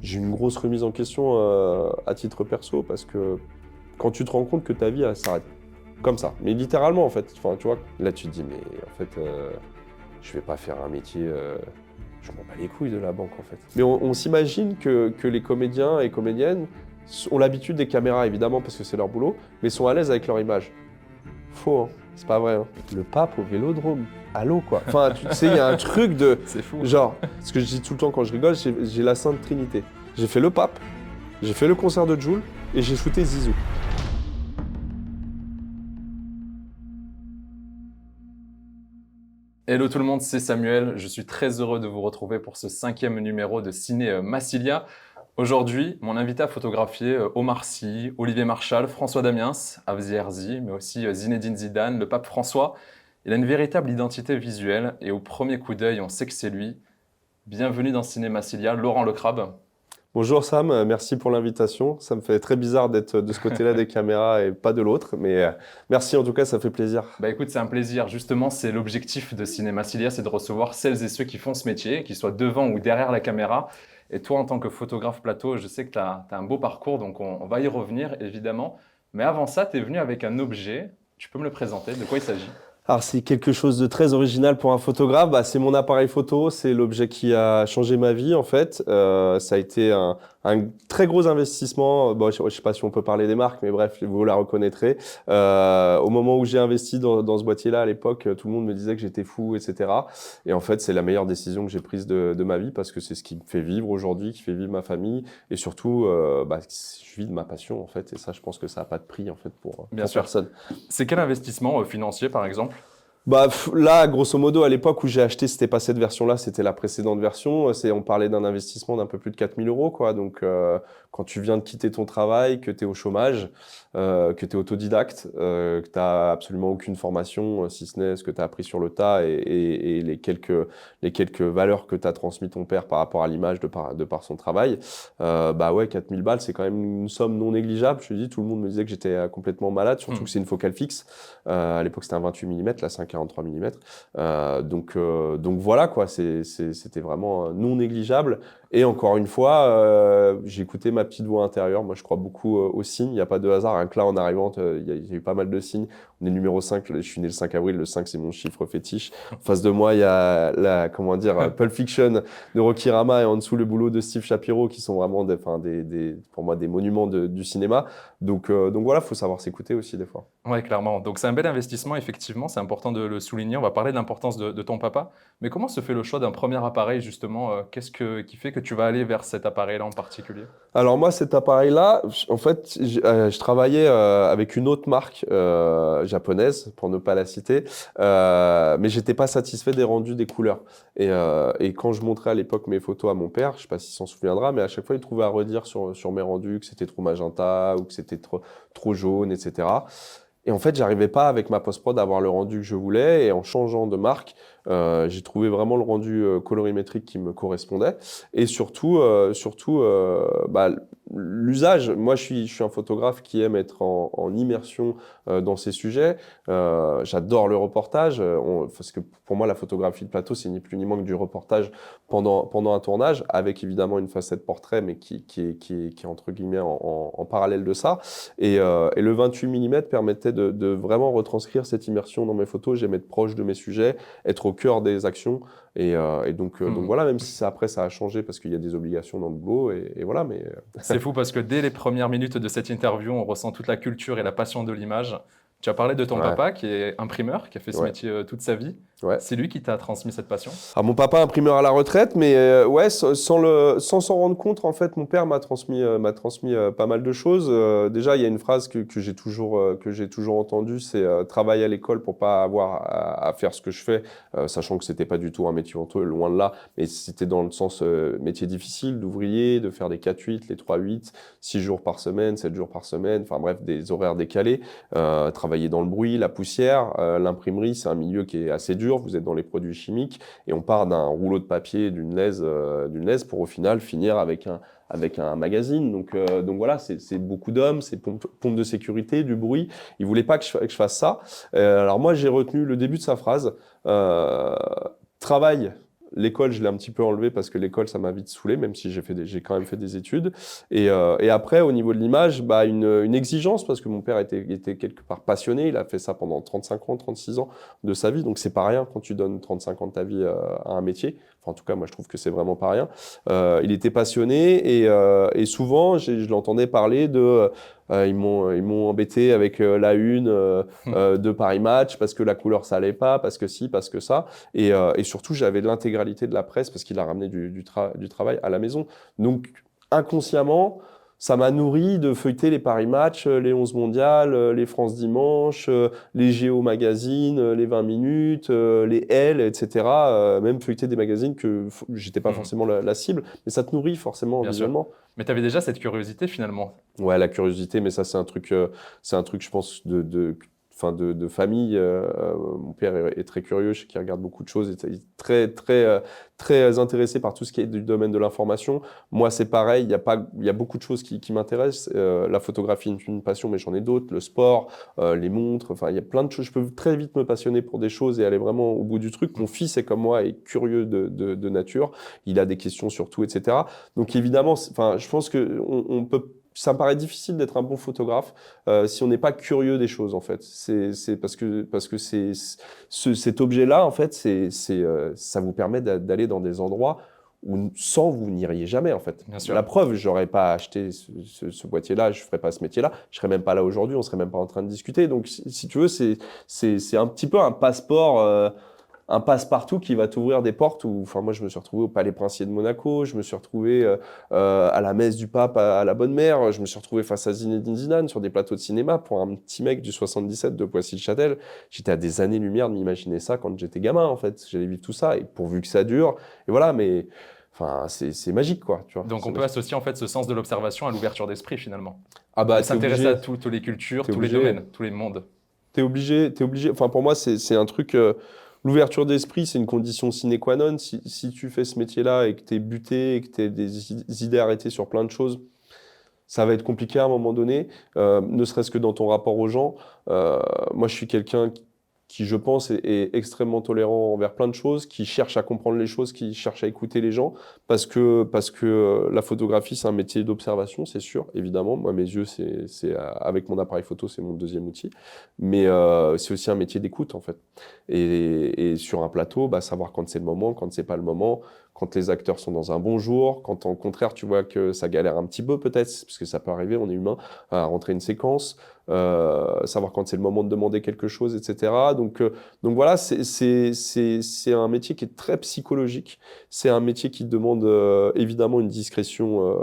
j'ai une grosse remise en question à titre perso parce que quand tu te rends compte que ta vie, elle s'arrête comme ça, mais littéralement en fait. Enfin, tu vois, là tu te dis, mais en fait, je vais pas faire un métier, je m'en bats les couilles de la banque en fait. Mais on s'imagine que les comédiens et comédiennes ont l'habitude des caméras évidemment parce que c'est leur boulot, mais sont à l'aise avec leur image. Faux, hein. C'est pas vrai. Hein. Le pape au Vélodrome. Allô, quoi. Enfin, tu sais, il y a un truc de... C'est fou. Genre, ce que je dis tout le temps quand je rigole, j'ai la Sainte Trinité. J'ai fait le pape, j'ai fait le concert de Jul et j'ai shooté Zizou. Hello tout le monde, c'est Samuel. Je suis très heureux de vous retrouver pour ce 5e numéro de Ciné Massilia. Aujourd'hui, mon invité à photographier Omar Sy, Olivier Marchal, François Damiens, Avzi Herzi, mais aussi Zinedine Zidane, le pape François. Il a une véritable identité visuelle et au premier coup d'œil, on sait que c'est lui. Bienvenue dans Ciné Massilia, Laurent Lecrabe. Bonjour Sam, merci pour l'invitation. Ça me fait très bizarre d'être de ce côté-là des caméras et pas de l'autre, mais merci en tout cas, ça fait plaisir. Bah écoute, c'est un plaisir. Justement, c'est l'objectif de Ciné Massilia, c'est de recevoir celles et ceux qui font ce métier, qu'ils soient devant ou derrière la caméra. Et toi, en tant que photographe plateau, je sais que tu as un beau parcours, donc on va y revenir évidemment. Mais avant ça, tu es venu avec un objet. Tu peux me le présenter? De quoi il s'agit? Alors c'est quelque chose de très original pour un photographe, c'est mon appareil photo, c'est l'objet qui a changé ma vie en fait. Ça a été un très gros investissement, bon, je sais pas si on peut parler des marques, mais bref, vous la reconnaîtrez. Au moment où j'ai investi dans ce boîtier-là à l'époque, tout le monde me disait que j'étais fou, etc. Et en fait c'est la meilleure décision que j'ai prise de ma vie parce que c'est ce qui me fait vivre aujourd'hui, qui fait vivre ma famille et surtout je vis de ma passion en fait et ça je pense que ça n'a pas de prix en fait pour Bien sûr. personne. C'est quel investissement financier par exemple? Là, grosso modo, à l'époque où j'ai acheté, c'était pas cette version-là, c'était la précédente version. On parlait d'un investissement d'un peu plus de 4000 euros, quoi. Donc, quand tu viens de quitter ton travail, que tu es au chômage, que tu es autodidacte, que tu n'as absolument aucune formation, si ce n'est ce que tu as appris sur le tas et les quelques valeurs que tu as transmis ton père par rapport à l'image de par son travail, ouais, 4000 balles, c'est quand même une somme non négligeable. Je te dis, tout le monde me disait que j'étais complètement malade, surtout que c'est une focale fixe. À l'époque, c'était un 28 mm, là, c'est un 43 mm. Donc voilà, quoi, c'était vraiment non négligeable. Et encore une fois, j'ai écouté ma petite voix intérieure. Moi, je crois beaucoup aux signes. Il n'y a pas de hasard. Rien que là, en arrivant, il y a eu pas mal de signes. On est numéro 5. Je suis né le 5 avril. Le 5, c'est mon chiffre fétiche. En face de moi, il y a Pulp Fiction de Rocky Rama et en dessous, le boulot de Steve Shapiro, qui sont vraiment pour moi, des monuments du cinéma. Donc voilà, faut savoir s'écouter aussi des fois. Oui, clairement. Donc c'est un bel investissement, effectivement. C'est important de le souligner. On va parler de l'importance de ton papa. Mais comment se fait le choix d'un premier appareil, justement? Qui fait que tu vas aller vers cet appareil-là en particulier? Alors moi, cet appareil-là, en fait, je travaillais avec une autre marque japonaise, pour ne pas la citer, mais j'étais pas satisfait des rendus des couleurs. Et quand je montrais à l'époque mes photos à mon père, je sais pas s'il s'en souviendra, mais à chaque fois, il trouvait à redire sur mes rendus que c'était trop magenta ou que c'était trop jaune, etc. Et en fait, j'arrivais pas avec ma post-prod à avoir le rendu que je voulais. Et en changeant de marque, j'ai trouvé vraiment le rendu colorimétrique qui me correspondait. Et surtout, l'usage. Moi, je suis un photographe qui aime être en immersion dans ces sujets. J'adore le reportage. Parce que pour moi, la photographie de plateau, c'est ni plus ni moins que du reportage pendant un tournage, avec évidemment une facette portrait, mais qui est entre guillemets en parallèle de ça. Et le 28 mm permettait de vraiment retranscrire cette immersion dans mes photos. J'aime être proche de mes sujets, être au cœur des actions. Donc voilà, même si après ça a changé parce qu'il y a des obligations dans le boulot. Et voilà, mais... C'est fou parce que dès les premières minutes de cette interview, on ressent toute la culture et la passion de l'image. Tu as parlé de ton Ouais. papa qui est imprimeur, qui a fait ce Ouais. métier toute sa vie. Ouais. C'est lui qui t'a transmis cette passion? Alors mon papa imprimeur à la retraite, mais ouais, sans s'en rendre compte, en fait, mon père m'a transmis pas mal de choses. Déjà, il y a une phrase que j'ai toujours entendue, c'est travailler à l'école pour pas avoir à faire ce que je fais, sachant que c'était pas du tout un métier honteux, loin de là, mais c'était dans le sens métier difficile, d'ouvrier, de faire des 4-8, les 3-8, 6 jours par semaine, 7 jours par semaine, enfin bref, des horaires décalés, travailler dans le bruit, la poussière, l'imprimerie, c'est un milieu qui est assez dur. Vous êtes dans les produits chimiques et on part d'un rouleau de papier, d'une laise pour au final finir avec un magazine. Donc voilà, c'est beaucoup d'hommes, c'est pompe de sécurité, du bruit. Il voulait pas que je fasse ça. Alors moi, j'ai retenu le début de sa phrase. Travaille L'école, je l'ai un petit peu enlevé parce que l'école, ça m'a vite saoulé, même si j'ai quand même fait des études. Et après, au niveau de l'image, bah, une exigence, parce que mon père était quelque part passionné. Il a fait ça pendant 35 ans, 36 ans de sa vie. Donc, c'est pas rien quand tu donnes 35 ans de ta vie à un métier. Enfin, en tout cas, moi, je trouve que c'est vraiment pas rien. Il était passionné et souvent, je l'entendais parler de... ils m'ont embêté avec la une de Paris Match parce que la couleur, ça allait pas, parce que si, parce que ça. Et surtout, j'avais l'intégralité de la presse parce qu'il a ramené du travail à la maison. Donc, inconsciemment, ça m'a nourri de feuilleter les Paris Match, les 11 mondiales, les France Dimanche, les Géo magazines, les 20 minutes, les L, etc. Même feuilleter des magazines que j'étais pas forcément la cible, mais ça te nourrit forcément Bien sûr. visuellement. Mais tu avais déjà cette curiosité finalement. Ouais, la curiosité, mais ça, c'est un truc, je pense, enfin, de famille. Mon père est très curieux, je sais qu'il regarde beaucoup de choses, il est très, très, très intéressé par tout ce qui est du domaine de l'information. Moi, c'est pareil, il y a beaucoup de choses qui m'intéressent. La photographie est une passion, mais j'en ai d'autres, le sport, les montres, enfin, il y a plein de choses. Je peux très vite me passionner pour des choses et aller vraiment au bout du truc. Mon fils est comme moi, est curieux de nature, il a des questions sur tout, etc. Donc évidemment, enfin, je pense que on peut. Ça me paraît difficile d'être un bon photographe si on n'est pas curieux des choses en fait. C'est parce que cet objet-là en fait, ça vous permet d'aller dans des endroits où sans vous n'iriez jamais en fait. Bien sûr. La preuve, j'aurais pas acheté ce boîtier-là, je ferais pas ce métier-là, je serais même pas là aujourd'hui, on serait même pas en train de discuter. Donc si tu veux, c'est un petit peu un passeport. Un passe-partout qui va t'ouvrir des portes où, enfin, moi, je me suis retrouvé au Palais Princier de Monaco, je me suis retrouvé à la messe du pape à la Bonne Mère, je me suis retrouvé face à Zinedine Zidane sur des plateaux de cinéma pour un petit mec du 77 de Poissy-le-Châtel. J'étais à des années-lumière de m'imaginer ça quand j'étais gamin, en fait. J'allais vivre tout ça et pourvu que ça dure. Et voilà, mais enfin, c'est magique, quoi, tu vois. Donc C'est on peut magique. associer en fait ce sens de l'observation à l'ouverture d'esprit finalement. Ah bah, De t'es s'intéresser obligé. à toutes les cultures, T'es tous les obligé. domaines, tous les mondes. T'es obligé. Enfin, pour moi, c'est un truc. L'ouverture d'esprit, c'est une condition sine qua non. Si tu fais ce métier-là et que t'es buté et que t'es des idées arrêtées sur plein de choses, ça va être compliqué à un moment donné, ne serait-ce que dans ton rapport aux gens. Moi, je suis quelqu'un qui, je pense, est extrêmement tolérant envers plein de choses, qui cherche à comprendre les choses, qui cherche à écouter les gens, parce que la photographie, c'est un métier d'observation, c'est sûr, évidemment. Moi, mes yeux, avec mon appareil photo, c'est mon deuxième outil, mais c'est aussi un métier d'écoute, en fait. Et sur un plateau, bah, savoir quand c'est le moment, quand c'est pas le moment, quand les acteurs sont dans un bon jour, quand au contraire tu vois que ça galère un petit peu peut-être, parce que ça peut arriver, on est humain, à rentrer une séquence, savoir quand c'est le moment de demander quelque chose, etc. Donc voilà, c'est un métier qui est très psychologique, c'est un métier qui demande évidemment une discrétion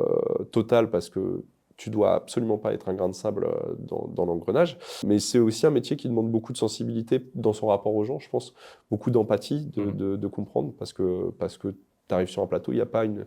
totale parce que tu dois absolument pas être un grain de sable dans l'engrenage, mais c'est aussi un métier qui demande beaucoup de sensibilité dans son rapport aux gens, je pense, beaucoup d'empathie, de comprendre, parce que tu arrives sur un plateau, il n'y a pas une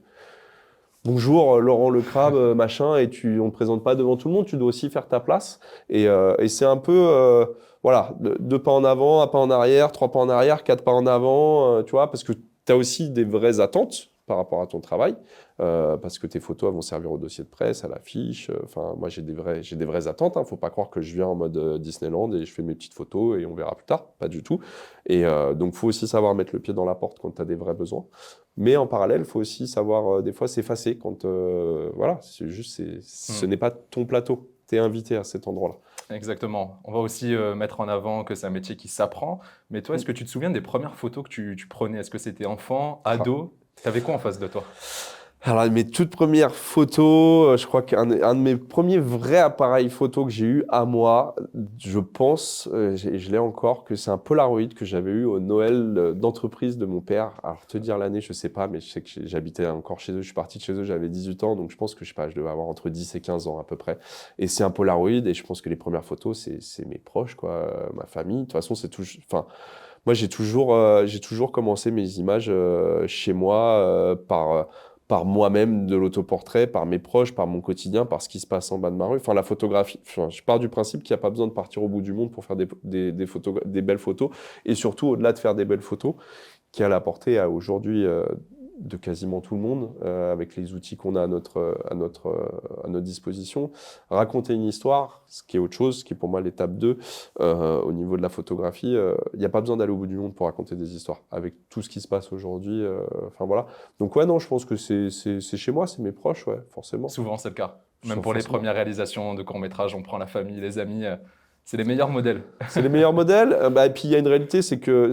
bonjour Laurent Le Crabe, machin, et on ne te présente pas devant tout le monde, tu dois aussi faire ta place. Et c'est un peu, voilà, deux pas en avant, un pas en arrière, trois pas en arrière, quatre pas en avant, tu vois, parce que tu as aussi des vraies attentes par rapport à ton travail, parce que tes photos elles vont servir au dossier de presse, à l'affiche. Enfin, moi, j'ai des vraies attentes. Hein. Faut pas croire que je viens en mode Disneyland et je fais mes petites photos et on verra plus tard. Pas du tout. Et donc, faut aussi savoir mettre le pied dans la porte quand tu as des vrais besoins. Mais en parallèle, il faut aussi savoir, des fois, s'effacer quand, voilà, c'est juste, ce n'est pas ton plateau. Tu es invité à cet endroit-là. Exactement. On va aussi mettre en avant que c'est un métier qui s'apprend. Mais toi, est-ce que tu te souviens des premières photos que tu prenais? Est-ce que c'était enfant, ado? T'avais quoi en face de toi? Alors, mes toutes premières photos, je crois un de mes premiers vrais appareils photo que j'ai eu à moi, je pense, et je l'ai encore, que c'est un Polaroid que j'avais eu au Noël d'entreprise de mon père. Alors, te dire l'année, je sais pas, mais je sais que j'habitais encore chez eux. Je suis parti de chez eux, j'avais 18 ans, donc je pense que, je sais pas, je devais avoir entre 10 et 15 ans à peu près. Et c'est un Polaroid, et je pense que les premières photos, c'est mes proches, quoi, ma famille. De toute façon, c'est toujours, enfin, moi, j'ai toujours commencé mes images chez moi par moi-même, de l'autoportrait, par mes proches, par mon quotidien, par ce qui se passe en bas de ma rue. Enfin, la photographie, enfin, je pars du principe qu'il n'y a pas besoin de partir au bout du monde pour faire des belles photos. Et surtout, au-delà de faire des belles photos, qui a la portée à aujourd'hui de quasiment tout le monde, avec les outils qu'on a à notre disposition. Raconter une histoire, ce qui est autre chose, ce qui est pour moi l'étape 2, au niveau de la photographie, il n'y a pas besoin d'aller au bout du monde pour raconter des histoires, avec tout ce qui se passe aujourd'hui. Enfin voilà. Donc ouais, non, je pense que c'est chez moi, c'est mes proches, ouais, forcément. Souvent, c'est le cas. Même Sans pour les forcément. premières réalisations de courts-métrages, on prend la famille, les amis. C'est les meilleurs modèles. C'est les meilleurs modèles. Et puis il y a une réalité, c'est que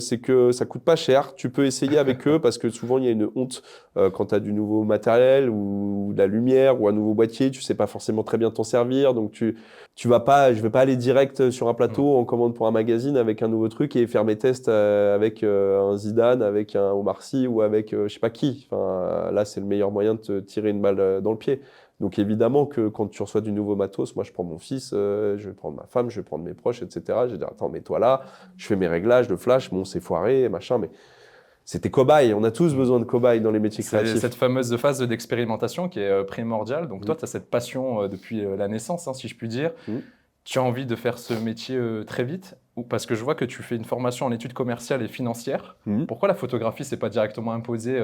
ça coûte pas cher. Tu peux essayer avec eux parce que souvent il y a une honte quand tu as du nouveau matériel ou de la lumière ou un nouveau boîtier. Tu sais pas forcément très bien t'en servir. Donc tu vas pas, je vais pas aller direct sur un plateau en commande pour un magazine avec un nouveau truc et faire mes tests avec un Zidane, avec un Omar Sy ou avec je sais pas qui. Enfin, là, c'est le meilleur moyen de te tirer une balle dans le pied. Donc évidemment que quand tu reçois du nouveau matos, moi je prends mon fils, je vais prendre ma femme, je vais prendre mes proches, etc. Je vais dire attends, mets-toi là, je fais mes réglages, le flash, bon c'est foiré, machin, mais c'était cobaye. On a tous besoin de cobaye dans les métiers C'est créatifs. cette fameuse phase d'expérimentation qui est primordiale. Donc toi, tu as cette passion depuis la naissance, hein, si je puis dire. Mm. Tu as envie de faire ce métier très vite ou parce que je vois que tu fais une formation en études commerciales et financières. Mm. Pourquoi la photographie s'est pas directement imposée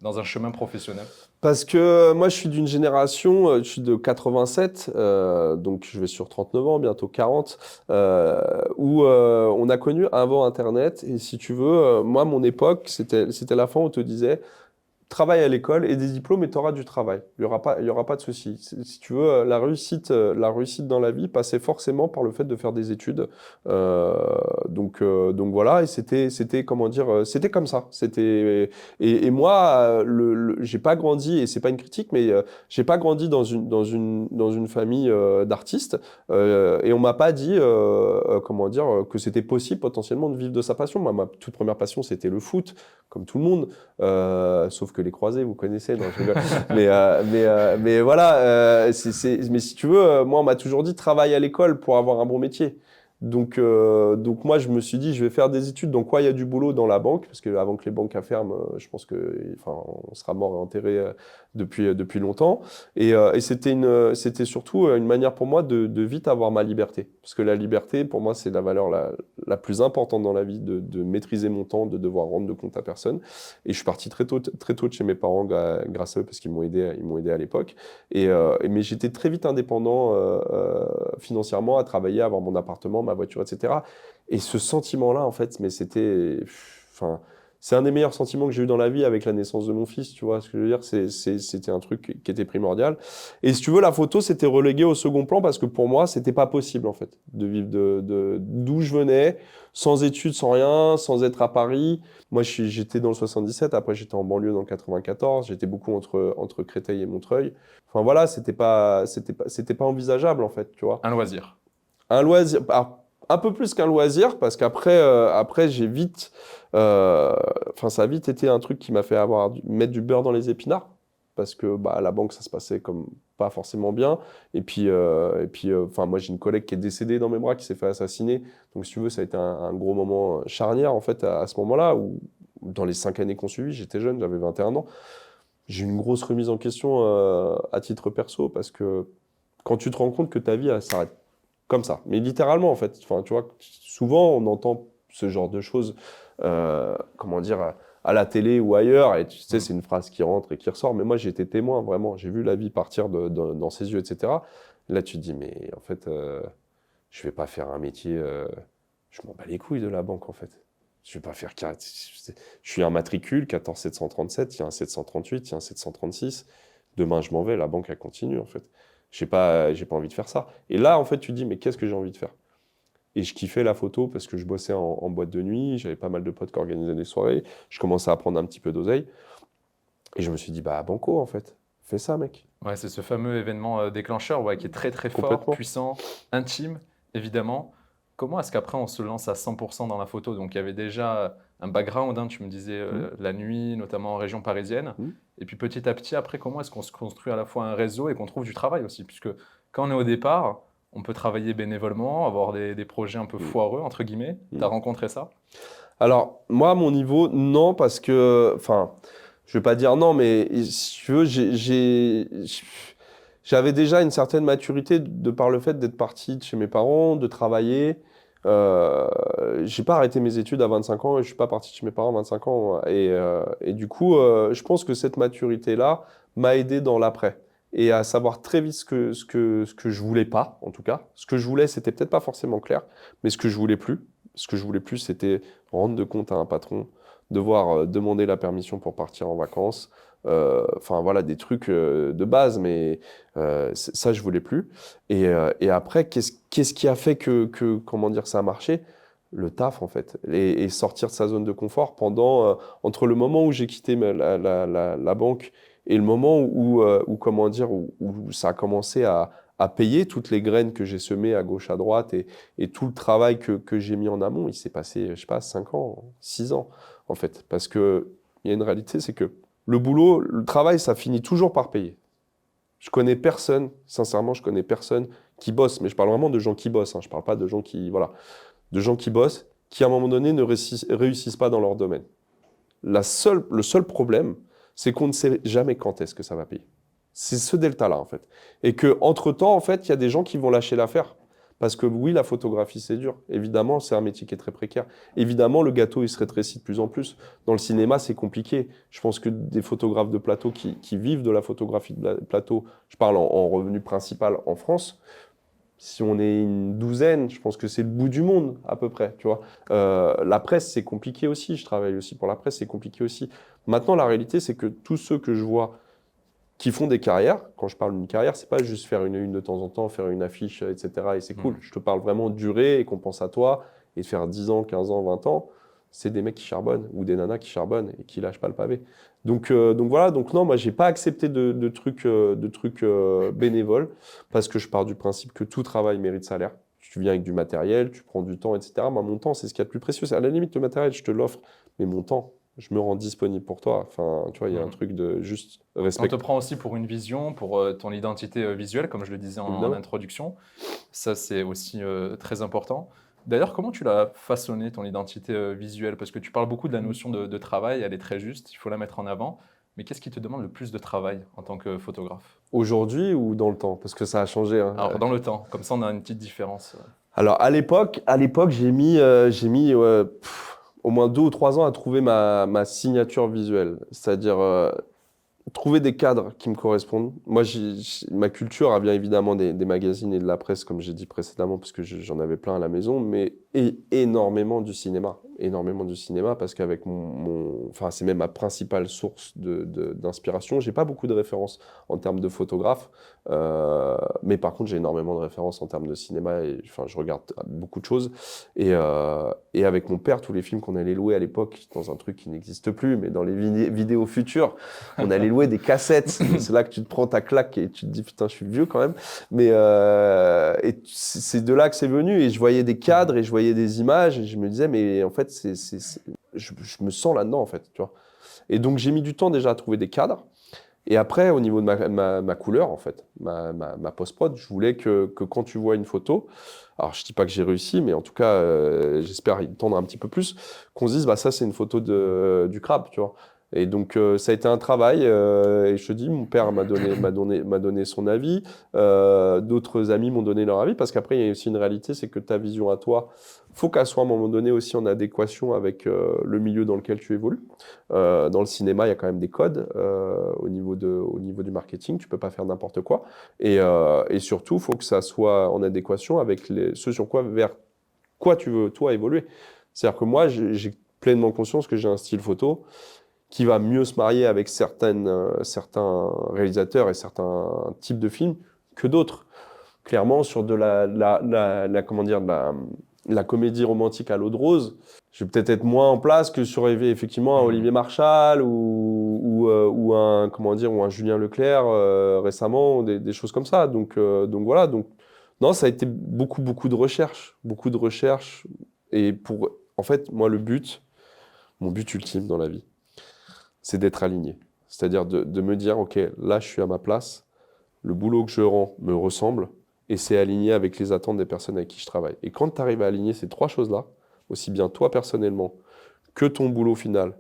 dans un chemin professionnel? Parce que moi je suis d'une génération, je suis de 87, donc je vais sur 39 ans, bientôt 40, où on a connu avant Internet. Et si tu veux, moi mon époque, c'était la fin où on te disait travaille à l'école et des diplômes et tu auras du travail. Il y aura pas de souci. Si tu veux, la réussite dans la vie passait forcément par le fait de faire des études. Donc voilà, et c'était comment dire, c'était comme ça. Et moi, j'ai pas grandi, et c'est pas une critique, mais j'ai pas grandi dans une famille d'artistes, et on m'a pas dit, comment dire, que c'était possible potentiellement de vivre de sa passion. Moi, ma toute première passion, c'était le foot, comme tout le monde. Sauf que les croisés, vous connaissez, non, je rigole. Mais voilà, mais si tu veux, moi, on m'a toujours dit travaille à l'école pour avoir un bon métier. Donc moi, je me suis dit, je vais faire des études. Donc, quoi, il y a du boulot dans la banque, parce que avant que les banques ferment, je pense que, enfin, on sera mort et enterré depuis longtemps. Et c'était surtout une manière pour moi de vite avoir ma liberté. Parce que la liberté, pour moi, c'est la valeur la plus importante dans la vie, de maîtriser mon temps, de devoir rendre de compte à personne. Et je suis parti très tôt de chez mes parents grâce à eux, parce qu'ils m'ont aidé à l'époque. Mais j'étais très vite indépendant financièrement, à travailler, à avoir mon appartement, ma voiture, etc. Et ce sentiment-là, en fait, mais enfin, c'est un des meilleurs sentiments que j'ai eu dans la vie avec la naissance de mon fils, tu vois ce que je veux dire, c'était un truc qui était primordial. Et si tu veux, la photo, c'était relégué au second plan parce que pour moi, c'était pas possible, en fait, de vivre d'où je venais, sans études, sans rien, sans être à Paris. Moi, j'étais dans le 77, après j'étais en banlieue dans le 94, j'étais beaucoup entre Créteil et Montreuil. Enfin voilà, c'était pas envisageable, en fait, tu vois. Un loisir. Un loisir, alors, un peu plus qu'un loisir, parce qu'après, j'ai vite, enfin, ça a vite été un truc qui m'a fait mettre du beurre dans les épinards, parce que à la banque, ça se passait comme pas forcément bien. Enfin, moi, j'ai une collègue qui est décédée dans mes bras, qui s'est fait assassiner. Donc, si tu veux, ça a été un gros moment charnière, en fait, à ce moment-là, où dans les 5 années qu'on suivit, j'étais jeune, j'avais 21 ans. J'ai eu une grosse remise en question à titre perso, parce que quand tu te rends compte que ta vie, elle s'arrête comme ça, mais littéralement en fait. Enfin, tu vois, souvent on entend ce genre de choses, comment dire, à la télé ou ailleurs, et tu sais, c'est une phrase qui rentre et qui ressort. Mais moi, j'ai été témoin, vraiment. J'ai vu la vie partir dans ses yeux, etc. Là, tu te dis, mais en fait, je vais pas faire un métier. Je m'en bats les couilles de la banque, en fait. Je vais pas faire. Je suis un matricule 14737, il y a un 738, il y a un 736. Demain, je m'en vais, la banque, elle continue, en fait. J'ai pas envie de faire ça. Et là, en fait, tu te dis, mais qu'est-ce que j'ai envie de faire? Et je kiffais la photo parce que je bossais en boîte de nuit, j'avais pas mal de potes qui organisaient des soirées, je commençais à prendre un petit peu d'oseille. Et je me suis dit, bah, banco, en fait. Fais ça, mec. Ouais, c'est ce fameux événement déclencheur qui est très très fort, Complètement. puissant, intime, évidemment. Comment est-ce qu'après on se lance à 100% dans la photo? Donc il y avait déjà un background, hein, tu me disais la nuit, notamment en région parisienne. Et puis petit à petit, après, comment est-ce qu'on se construit à la fois un réseau et qu'on trouve du travail aussi? Puisque quand on est au départ, on peut travailler bénévolement, avoir des projets un peu foireux, entre guillemets. Tu as rencontré ça? Alors, moi, à mon niveau, non, parce que, enfin, je vais pas dire non, mais si tu veux, j'avais déjà une certaine maturité de par le fait d'être parti de chez mes parents, de travailler. J'ai pas arrêté mes études à 25 ans et je suis pas parti de chez mes parents à 25 ans. Et du coup, je pense que cette maturité-là m'a aidé dans l'après. Et à savoir très vite ce que je voulais pas, en tout cas. Ce que je voulais, c'était peut-être pas forcément clair, mais ce que je voulais plus. Ce que je voulais plus, c'était rendre de compte à un patron, devoir demander la permission pour partir en vacances. Enfin, voilà, des trucs de base, mais ça, je voulais plus. Et après, qu'est-ce qui a fait comment dire, ça a marché? Le taf, en fait. Et sortir de sa zone de confort entre le moment où j'ai quitté la banque et le moment où comment dire, où ça a commencé à payer toutes les graines que j'ai semées à gauche, à droite et tout le travail que j'ai mis en amont, il s'est passé, je sais pas, 5 ans, 6 ans, en fait. Parce que il y a une réalité, c'est que le boulot, le travail, ça finit toujours par payer. Je connais personne, sincèrement, je connais personne qui bosse, mais je parle vraiment de gens qui bossent, hein, je parle pas de gens qui, voilà, de gens qui bossent, qui à un moment donné ne réussissent pas dans leur domaine. Le seul problème, c'est qu'on ne sait jamais quand est-ce que ça va payer. C'est ce delta-là, en fait. Et que entre-temps, en fait, il y a des gens qui vont lâcher l'affaire. Parce que oui, la photographie, c'est dur. Évidemment, c'est un métier qui est très précaire. Évidemment, le gâteau, il se rétrécit de plus en plus. Dans le cinéma, c'est compliqué. Je pense que des photographes de plateau qui vivent de la photographie de plateau, je parle en revenu principal en France, si on est une douzaine, je pense que c'est le bout du monde, à peu près, tu vois. La presse, c'est compliqué aussi. Je travaille aussi pour la presse, c'est compliqué aussi. Maintenant, la réalité, c'est que tous ceux que je vois qui font des carrières, quand je parle d'une carrière, c'est pas juste faire une de temps en temps, faire une affiche, etc. Et c'est cool. Je te parle vraiment de durer et qu'on pense à toi et de faire 10 ans, 15 ans, 20 ans. C'est des mecs qui charbonnent ou des nanas qui charbonnent et qui lâchent pas le pavé. Donc voilà, donc non, moi j'ai pas accepté de trucs bénévoles parce que je pars du principe que tout travail mérite salaire. Tu viens avec du matériel, tu prends du temps, etc. Moi, mon temps, c'est ce qu'il y a de plus précieux. À la limite, le matériel, je te l'offre, mais mon temps, je me rends disponible pour toi. Enfin, tu vois, il y a un truc de juste On respect. te prend aussi pour une vision, pour ton identité visuelle, comme je le disais en Évidemment. introduction. Ça, c'est aussi très important. D'ailleurs, comment tu l'as façonné, ton identité visuelle? Parce que tu parles beaucoup de la notion de travail, elle est très juste, il faut la mettre en avant. Mais qu'est-ce qui te demande le plus de travail en tant que photographe? Aujourd'hui ou dans le temps? Parce que ça a changé, hein. Alors, dans le temps, comme ça, on a une petite différence. Alors, à l'époque, j'ai mis au moins 2 ou 3 ans à trouver ma signature visuelle. C'est-à-dire trouver des cadres qui me correspondent. Moi, ma culture, elle vient évidemment des magazines et de la presse, comme j'ai dit précédemment, parce que j'en avais plein à la maison, mais énormément du cinéma. Énormément du cinéma, parce qu'avec enfin, c'est même ma principale source d'inspiration. J'ai pas beaucoup de références en termes de photographe, mais par contre, j'ai énormément de références en termes de cinéma, et enfin, je regarde beaucoup de choses. Et avec mon père, tous les films qu'on allait louer à l'époque, dans un truc qui n'existe plus, mais dans les vidéos futures, on allait louer des cassettes. C'est là que tu te prends ta claque et tu te dis putain, je suis vieux quand même. Mais et c'est de là que c'est venu. Et je voyais des cadres et je voyais des images et je me disais mais en fait je me sens là-dedans en fait, tu vois. Et donc j'ai mis du temps déjà à trouver des cadres. Et après, au niveau de ma couleur, en fait, ma post-prod, je voulais que quand tu vois une photo, alors je dis pas que j'ai réussi, mais en tout cas, j'espère y tendre un petit peu plus, qu'on se dise, bah ça c'est une photo du crabe, tu vois. Et donc ça a été un travail, et je te dis, mon père m'a donné son avis, d'autres amis m'ont donné leur avis, parce qu'après il y a aussi une réalité, c'est que ta vision à toi, faut qu'elle soit à un moment donné aussi en adéquation avec le milieu dans lequel tu évolues. Dans le cinéma, il y a quand même des codes au niveau du marketing. Tu peux pas faire n'importe quoi. Et surtout, il faut que ça soit en adéquation avec ce sur quoi, vers quoi tu veux, toi, évoluer. C'est-à-dire que moi, j'ai pleinement conscience que j'ai un style photo qui va mieux se marier avec certains réalisateurs et certains types de films que d'autres. Clairement, sur de comment dire, la comédie romantique à l'eau de rose, je vais peut-être être moins en place que sur effectivement un Olivier Marchal ou un comment dire ou un Julien Leclerc récemment, des choses comme ça. Donc voilà. Donc non, ça a été beaucoup de recherches et pour en fait moi mon but ultime dans la vie, c'est d'être aligné. C'est-à-dire de me dire ok, là je suis à ma place, le boulot que je rends me ressemble et c'est aligné avec les attentes des personnes avec qui je travaille. Et quand tu arrives à aligner ces 3 choses-là, aussi bien toi personnellement que ton boulot final,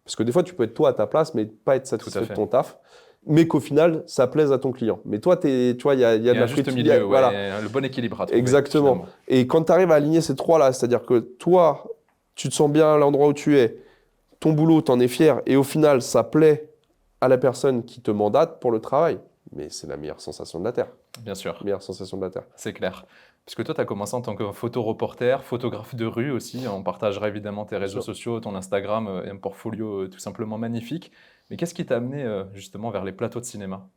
parce que des fois tu peux être toi à ta place mais pas être Tout à satisfait de fait. ton taf, mais qu'au final, ça plaise à ton client. Mais toi, tu vois, il y a Il y de a la un juste friture, milieu, voilà. ouais, le bon équilibre à trouver. Exactement. Finalement. Et quand tu arrives à aligner ces trois-là, c'est-à-dire que toi, tu te sens bien à l'endroit où tu es, ton boulot, tu en es fier, et au final, ça plaît à la personne qui te mandate pour le travail, mais c'est la meilleure sensation de la Terre. Bien sûr, Meilleure sensation de la Terre. c'est clair. Puisque toi, tu as commencé en tant que photoreporter, photographe de rue aussi. On partagera évidemment tes réseaux sociaux, ton Instagram et un portfolio tout simplement magnifique. Mais qu'est-ce qui t'a amené justement vers les plateaux de cinéma?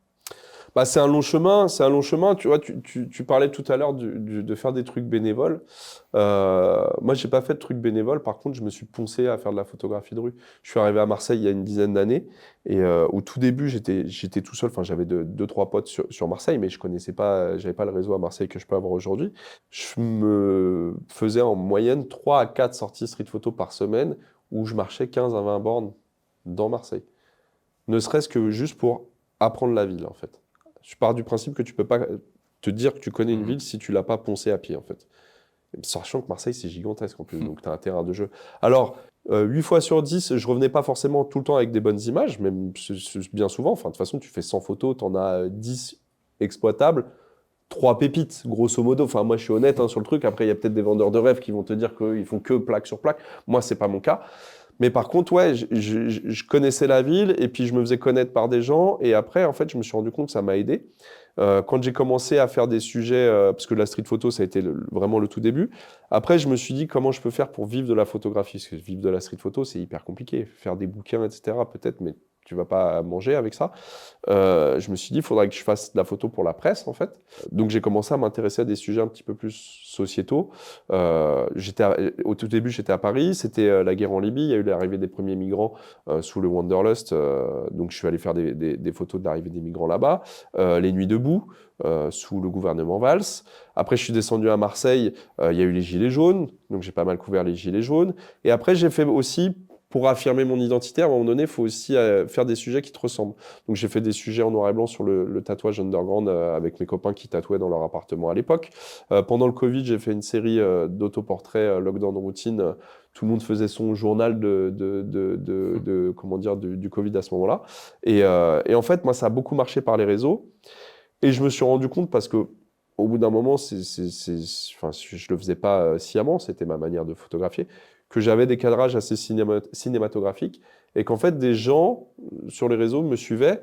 Bah, c'est un long chemin, c'est un long chemin. Tu vois, tu parlais tout à l'heure de faire des trucs bénévoles. Moi, j'ai pas fait de trucs bénévoles. Par contre, je me suis poncé à faire de la photographie de rue. Je suis arrivé à Marseille il y a une dizaine d'années et au tout début, j'étais tout seul. Enfin, j'avais deux, trois potes sur Marseille, mais je connaissais pas, j'avais pas le réseau à Marseille que je peux avoir aujourd'hui. Je me faisais en moyenne 3 à 4 sorties street photo par semaine où je marchais 15 à 20 bornes dans Marseille. Ne serait-ce que juste pour apprendre la ville, en fait. Je pars du principe que tu peux pas te dire que tu connais une ville si tu l'as pas poncé à pied, en fait. Sachant que Marseille, c'est gigantesque en plus, donc tu as un terrain de jeu. Alors, 8 fois sur 10, je revenais pas forcément tout le temps avec des bonnes images, même bien souvent. Enfin, de toute façon, tu fais 100 photos, tu en as 10 exploitables, 3 pépites, grosso modo. Enfin, moi, je suis honnête sur le truc. Après, il y a peut-être des vendeurs de rêves qui vont te dire qu'ils font que plaque sur plaque. Moi, c'est pas mon cas. Mais par contre, ouais, je connaissais la ville et puis je me faisais connaître par des gens. Et après, en fait, je me suis rendu compte que ça m'a aidé. Quand j'ai commencé à faire des sujets, parce que la street photo, ça a été vraiment le tout début. Après, je me suis dit comment je peux faire pour vivre de la photographie. Parce que vivre de la street photo, c'est hyper compliqué. Faire des bouquins, etc., peut-être, mais tu vas pas manger avec ça. Je me suis dit, il faudrait que je fasse de la photo pour la presse, en fait. Donc, j'ai commencé à m'intéresser à des sujets un petit peu plus sociétaux. Au tout début, j'étais à Paris. C'était la guerre en Libye. Il y a eu l'arrivée des premiers migrants sous le Wanderlust. Donc, je suis allé faire des photos de l'arrivée des migrants là-bas. Les nuits debout, sous le gouvernement Valls. Après, je suis descendu à Marseille. Il y a eu les Gilets jaunes. Donc, j'ai pas mal couvert les Gilets jaunes. Et après, j'ai fait aussi... Pour affirmer mon identité, à un moment donné, il faut aussi faire des sujets qui te ressemblent. Donc j'ai fait des sujets en noir et blanc sur le tatouage underground avec mes copains qui tatouaient dans leur appartement à l'époque. Pendant le Covid, j'ai fait une série d'autoportraits Lockdown Routine. Tout le monde faisait son journal comment dire, du Covid à ce moment-là. Et en fait, moi, ça a beaucoup marché par les réseaux. Et je me suis rendu compte parce que au bout d'un moment, enfin, je le faisais pas sciemment, c'était ma manière de photographier, que j'avais des cadrages assez cinématographiques et qu'en fait, des gens sur les réseaux me suivaient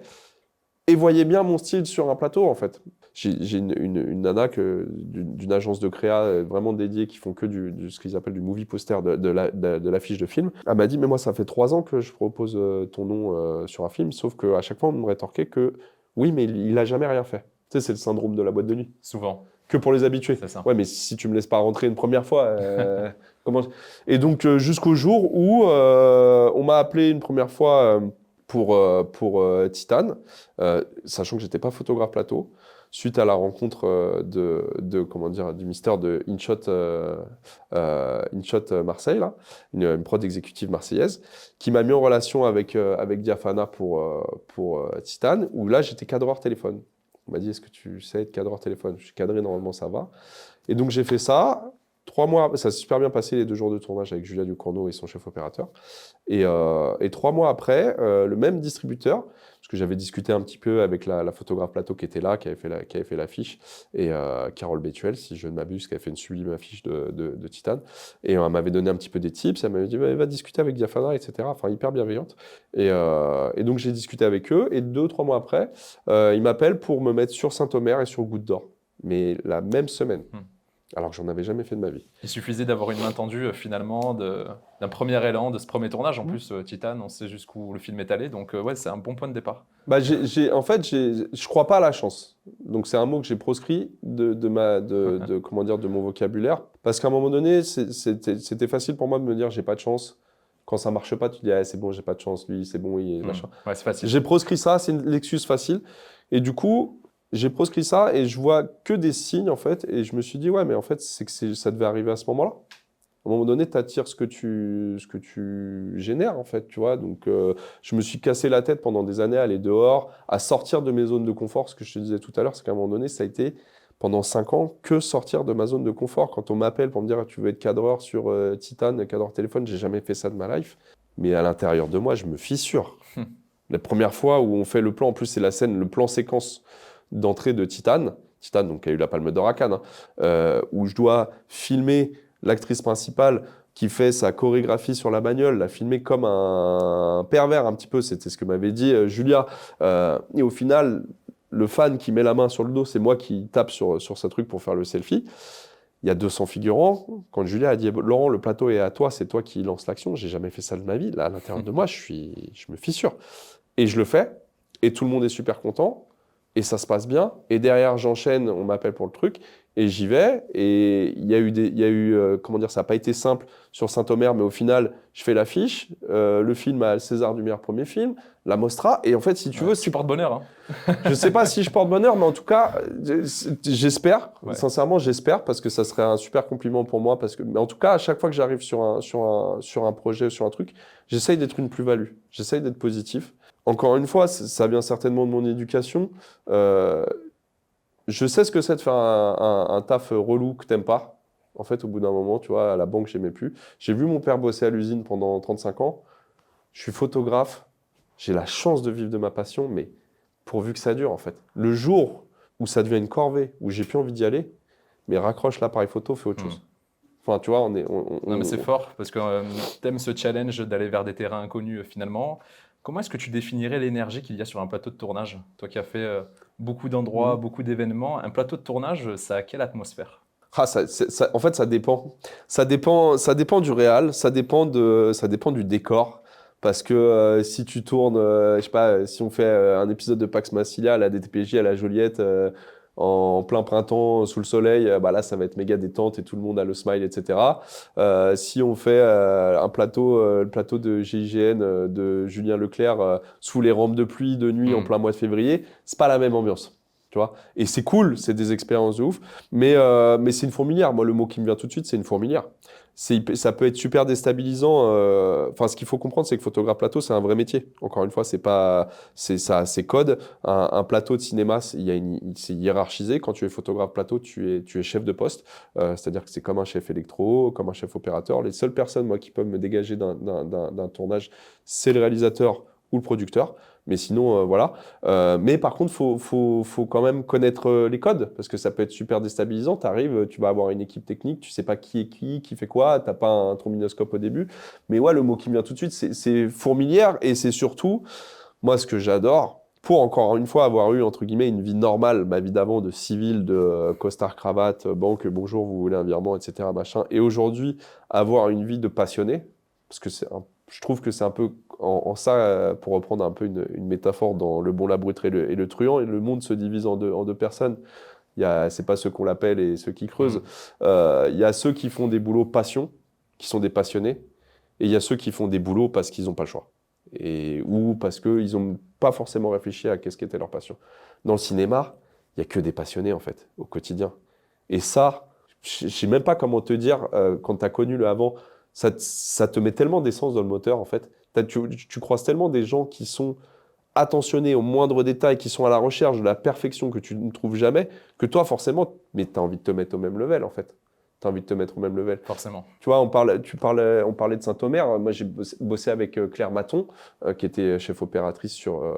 et voyaient bien mon style sur un plateau, en fait. J'ai une nana d'une agence de créa vraiment dédiée qui font que ce qu'ils appellent du movie poster, de l'affiche de film. Elle m'a dit, mais moi, ça fait 3 ans que je propose ton nom sur un film, sauf qu'à chaque fois, on me rétorquait que oui, mais il a jamais rien fait. Tu sais, c'est le syndrome de la boîte de nuit. Souvent. Que pour les habitués. C'est ça. Ouais, mais si tu me laisses pas rentrer une première fois, comment... Et donc, jusqu'au jour où on m'a appelé une première fois pour Titan, sachant que j'étais pas photographe plateau, suite à la rencontre comment dire, du mystère de InShot Marseille, là, une prod exécutive marseillaise, qui m'a mis en relation avec Diafana pour Titan, où là, j'étais cadreur téléphone. On m'a dit, est-ce que tu sais être cadreur téléphone? Je suis cadré, normalement, ça va. Et donc, j'ai fait ça. 3 mois, ça s'est super bien passé, les 2 jours de tournage avec Julia Ducournau et son chef opérateur. Et 3 mois après, le même distributeur, parce que j'avais discuté un petit peu avec la photographe plateau qui était là, qui avait fait l'affiche, et Carole Bétuel, si je ne m'abuse, qui avait fait une sublime affiche de Titan. Et elle m'avait donné un petit peu des tips, elle m'avait dit, va discuter avec Diafana, etc. Enfin, hyper bienveillante. Et donc, j'ai discuté avec eux, et 2-3 mois après, ils m'appellent pour me mettre sur Saint-Omer et sur Goutte d'Or. Mais la même semaine. Alors que j'en avais jamais fait de ma vie. Il suffisait d'avoir une main tendue finalement, d'un premier élan, de ce premier tournage. En plus, Titan, on sait jusqu'où le film est allé. Donc ouais, c'est un bon point de départ. Bah, en fait, je crois pas à la chance. Donc c'est un mot que j'ai proscrit comment dire, de mon vocabulaire. Parce qu'à un moment donné, c'était facile pour moi de me dire j'ai pas de chance. Quand ça marche pas, tu dis ah, c'est bon, j'ai pas de chance, lui, c'est bon, il est machin. Ouais, c'est facile. J'ai proscrit ça, c'est l'excuse facile. Et du coup, j'ai proscrit ça et je vois que des signes en fait. Et je me suis dit ouais, mais en fait, c'est que ça devait arriver à ce moment-là. À un moment donné, tu attires ce que tu génères, en fait, tu vois. Donc, je me suis cassé la tête pendant des années à aller dehors, à sortir de mes zones de confort. Ce que je te disais tout à l'heure, c'est qu'à un moment donné, ça a été, pendant 5 ans, que sortir de ma zone de confort. Quand on m'appelle pour me dire, tu veux être cadreur sur Titan, cadreur téléphone, j'ai jamais fait ça de ma life. Mais à l'intérieur de moi, je me fissure. La première fois où on fait le plan, en plus c'est la scène, le plan séquence d'entrée de Titane, donc qui a eu la Palme d'Or à Cannes, hein, où je dois filmer l'actrice principale qui fait sa chorégraphie sur la bagnole, la filmer comme un pervers un petit peu, c'était ce que m'avait dit Julia. Et au final, le fan qui met la main sur le dos, c'est moi qui tape sur ce truc pour faire le selfie. Il y a 200 figurants. Quand Julia a dit Laurent, le plateau est à toi, c'est toi qui lance l'action. J'ai jamais fait ça de ma vie. Là, à l'intérieur de moi, je me fissure. Et je le fais. Et tout le monde est super content. Et ça se passe bien. Et derrière, j'enchaîne, on m'appelle pour le truc. Et j'y vais. Et comment dire, ça n'a pas été simple sur Saint-Omer, mais au final, je fais l'affiche. Le film a le César du meilleur premier film, la Mostra. Et en fait, si tu veux, Tu portes bonheur, hein. je sais pas si je porte bonheur, mais en tout cas, j'espère. Ouais. Sincèrement, j'espère parce que ça serait un super compliment pour moi. Mais en tout cas, à chaque fois que j'arrive sur un projet, sur un truc, j'essaye d'être une plus-value. J'essaye d'être positif. Encore une fois, ça vient certainement de mon éducation. Je sais ce que c'est de faire un taf relou que t'aimes pas. En fait, au bout d'un moment, tu vois, à la banque, j'aimais plus. J'ai vu mon père bosser à l'usine pendant 35 ans. Je suis photographe. J'ai la chance de vivre de ma passion, mais pourvu que ça dure, en fait. Le jour où ça devient une corvée, où j'ai plus envie d'y aller, mais raccroche l'appareil photo, fais autre chose. Enfin, tu vois, Non, mais c'est fort parce que t'aimes ce challenge d'aller vers des terrains inconnus finalement. Comment est-ce que tu définirais l'énergie qu'il y a sur un plateau de tournage? Toi qui as fait beaucoup d'endroits, beaucoup d'événements, un plateau de tournage, ça a quelle atmosphère? Ah, en fait, ça dépend. Ça dépend du réal, ça dépend du décor. Parce que si tu tournes, je sais pas, si on fait un épisode de Pax Massilia à la DTPJ à la Joliette en plein printemps sous le soleil, bah là ça va être méga détente et tout le monde a le smile, etc. Si on fait le plateau de GIGN de Julien Leclerc sous les rampes de pluie de nuit en plein mois de février, c'est pas la même ambiance. Tu vois, et c'est cool, c'est des expériences de ouf, mais c'est une fourmilière. Moi, le mot qui me vient tout de suite, c'est une fourmilière. Ça peut être super déstabilisant. Enfin, ce qu'il faut comprendre, c'est que photographe plateau, c'est un vrai métier. Encore une fois, c'est code. Un plateau de cinéma, c'est hiérarchisé. Quand tu es photographe plateau, tu es chef de poste. C'est-à-dire que c'est comme un chef électro, comme un chef opérateur. Les seules personnes, moi, qui peuvent me dégager d'un tournage, c'est le réalisateur ou le producteur. Mais sinon, voilà. Mais par contre, faut quand même connaître les codes, parce que ça peut être super déstabilisant. Tu arrives, tu vas avoir une équipe technique, tu sais pas qui est qui fait quoi, t'as pas un trombinoscope au début. Mais ouais, le mot qui me vient tout de suite, c'est fourmilière, et c'est surtout, moi, ce que j'adore, pour encore une fois avoir eu, entre guillemets, une vie normale, ma vie d'avant de civil, de costard, cravate, banque, bonjour, vous voulez un virement, etc., machin, et aujourd'hui, avoir une vie de passionné, parce que je trouve que c'est un peu en ça, pour reprendre un peu une métaphore dans Le Bon, la Brute et le Truand, et le monde se divise en deux personnes. C'est pas ceux qu'on l'appelle et ceux qui creusent. Il y a ceux qui font des boulots passion, qui sont des passionnés, et il y a ceux qui font des boulots parce qu'ils n'ont pas le choix. Ou parce qu'ils n'ont pas forcément réfléchi à qu'est-ce qu'était leur passion. Dans le cinéma, il n'y a que des passionnés, en fait, au quotidien. Et ça, je ne sais même pas comment te dire, quand tu as connu le avant, ça te met tellement d'essence dans le moteur, en fait. Tu croises tellement des gens qui sont attentionnés aux moindres détails, qui sont à la recherche de la perfection que tu ne trouves jamais, que toi, forcément, mais tu as envie de te mettre au même level, en fait. Tu as envie de te mettre au même level. Forcément. Tu vois, on parlait de Saint-Omer. Moi, j'ai bossé avec Claire Maton, qui était chef opératrice sur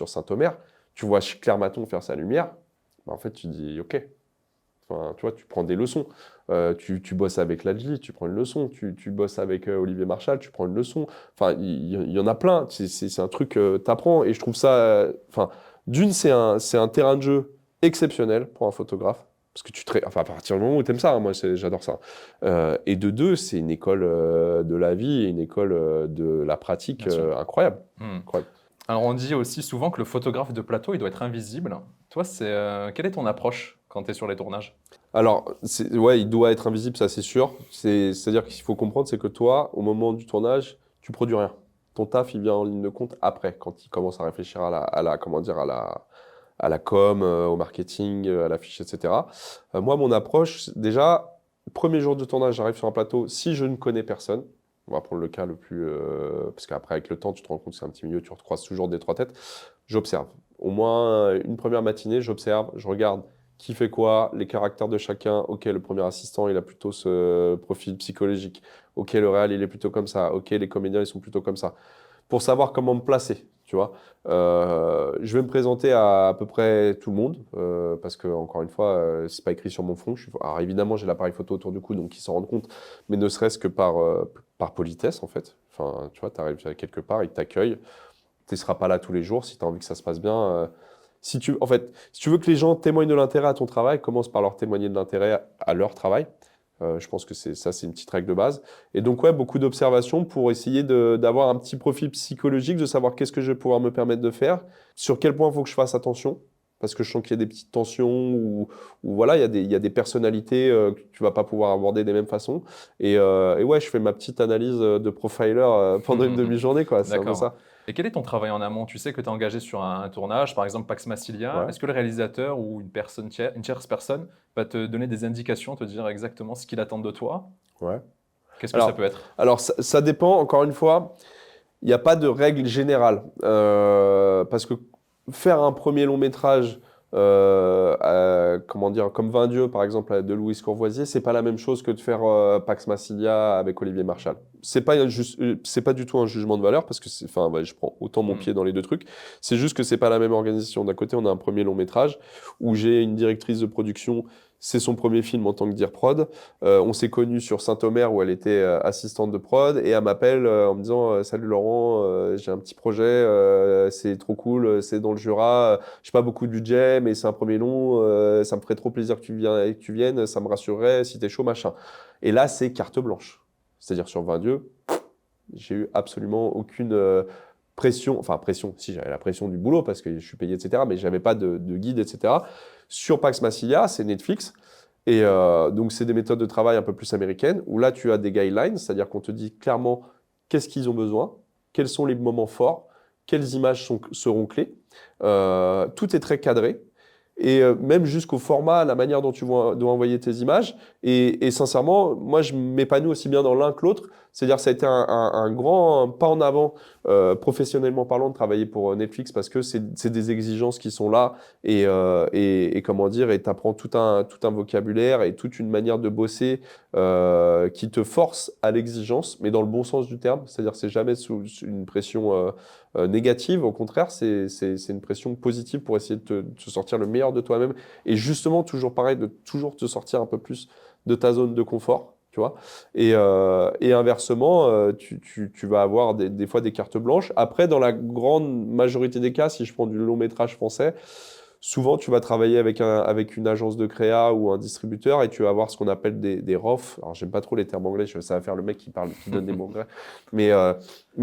Saint-Omer. Tu vois Claire Maton faire sa lumière, bah, en fait, tu dis, OK. Enfin, tu vois, tu prends des leçons. Tu bosses avec Lajli, tu prends une leçon. Tu bosses avec Olivier Marchal, tu prends une leçon. Enfin, il y en a plein. C'est un truc, t'apprends. Et je trouve ça... Enfin, d'une, c'est un terrain de jeu exceptionnel pour un photographe. Parce que enfin, à partir du moment où tu aimes ça, hein, moi j'adore ça. Et de deux, c'est une école de la vie et une école de la pratique incroyable. Incroyable. Alors on dit aussi souvent que le photographe de plateau, il doit être invisible. Toi, quelle est ton approche quand tu es sur les tournages? Alors, ouais, il doit être invisible, ça c'est sûr. C'est-à-dire qu'il faut comprendre, c'est que toi, au moment du tournage, tu produis rien. Ton taf, il vient en ligne de compte après, quand il commence à réfléchir à la com, au marketing, à l'affiche, etc. Moi, mon approche, déjà, premier jour de tournage, j'arrive sur un plateau, si je ne connais personne, on va prendre le cas le plus... parce qu'après, avec le temps, tu te rends compte que c'est un petit milieu, tu recroises toujours des trois têtes. J'observe. Au moins une première matinée, j'observe, je regarde qui fait quoi, les caractères de chacun. Ok, le premier assistant, il a plutôt ce profil psychologique. Ok, le réal, il est plutôt comme ça. Ok, les comédiens, ils sont plutôt comme ça. Pour savoir comment me placer. tu vois. Je vais me présenter à peu près tout le monde, parce que, encore une fois, c'est pas écrit sur mon front. Alors, évidemment, j'ai l'appareil photo autour du cou, donc ils s'en rendent compte, mais ne serait-ce que par politesse, en fait. Enfin, tu vois, tu arrives quelque part, ils t'accueillent. Tu ne seras pas là tous les jours si tu as envie que ça se passe bien. En fait, si tu veux que les gens témoignent de l'intérêt à ton travail, commence par leur témoigner de l'intérêt à leur travail. Je pense que c'est une petite règle de base. Et donc, ouais, beaucoup d'observations pour essayer d'avoir un petit profil psychologique, de savoir qu'est-ce que je vais pouvoir me permettre de faire, sur quel point il faut que je fasse attention, parce que je sens qu'il y a des petites tensions, ou voilà, il y a des personnalités que tu vas pas pouvoir aborder des mêmes façons. Et ouais, je fais ma petite analyse de profiler pendant une demi-journée, quoi. C'est un peu D'accord. ça. Et quel est ton travail en amont? Tu sais que tu es engagé sur un tournage, par exemple Pax Massilia. Ouais, Est-ce que le réalisateur ou une tierce personne va te donner des indications, te dire exactement ce qu'il attend de toi? ouais. Qu'est-ce que ça Alors, peut être? alors ça dépend, encore une fois, il n'y a pas de règle générale. Parce que faire un premier long métrage, comment dire, comme 20 dieux, par exemple, de Louis Courvoisier, c'est pas la même chose que de faire Pax Massilia avec Olivier Marchal. C'est pas du tout un jugement de valeur, parce que enfin, ouais, je prends autant mon Hmm. pied dans les deux trucs. C'est juste que c'est pas la même organisation. D'un côté, on a un premier long métrage où j'ai une directrice de production. C'est son premier film en tant que prod. On s'est connus sur Saint-Omer où elle était assistante de prod et elle m'appelle en me disant Salut Laurent, j'ai un petit projet, c'est trop cool, c'est dans le Jura, j'ai pas beaucoup de budget mais c'est un premier long, ça me ferait trop plaisir que tu viennes, ça me rassurerait si t'es chaud, machin. Et là, c'est carte blanche. C'est-à-dire sur 20 dieux, j'ai eu absolument aucune pression, enfin pression, si j'avais la pression du boulot parce que je suis payé, etc., mais j'avais pas de guide, etc. Sur Pax Massilia, c'est Netflix. Et donc, c'est des méthodes de travail un peu plus américaines où là, tu as des guidelines, c'est-à-dire qu'on te dit clairement qu'est-ce qu'ils ont besoin, quels sont les moments forts, quelles images seront clés. Tout est très cadré. Et même jusqu'au format, la manière dont dois envoyer tes images. Et sincèrement, moi, je m'épanouis aussi bien dans l'un que l'autre. C'est-à-dire, ça a été un grand pas en avant, professionnellement parlant, de travailler pour Netflix parce que c'est des exigences qui sont là et comment dire, et tu apprends tout un vocabulaire et toute une manière de bosser qui te force à l'exigence, mais dans le bon sens du terme. C'est-à-dire, c'est jamais sous une pression négative. Au contraire, c'est une pression positive pour essayer de te sortir le meilleur de toi-même. Et justement, toujours pareil, de toujours te sortir un peu plus de ta zone de confort. Tu vois, et inversement, tu vas avoir des fois des cartes blanches. Après, dans la grande majorité des cas, si je prends du long métrage français, souvent tu vas travailler avec une agence de créa ou un distributeur et tu vas avoir ce qu'on appelle des ROF. Alors, j'aime pas trop les termes anglais, ça va faire le mec qui donne des mots anglais. Mais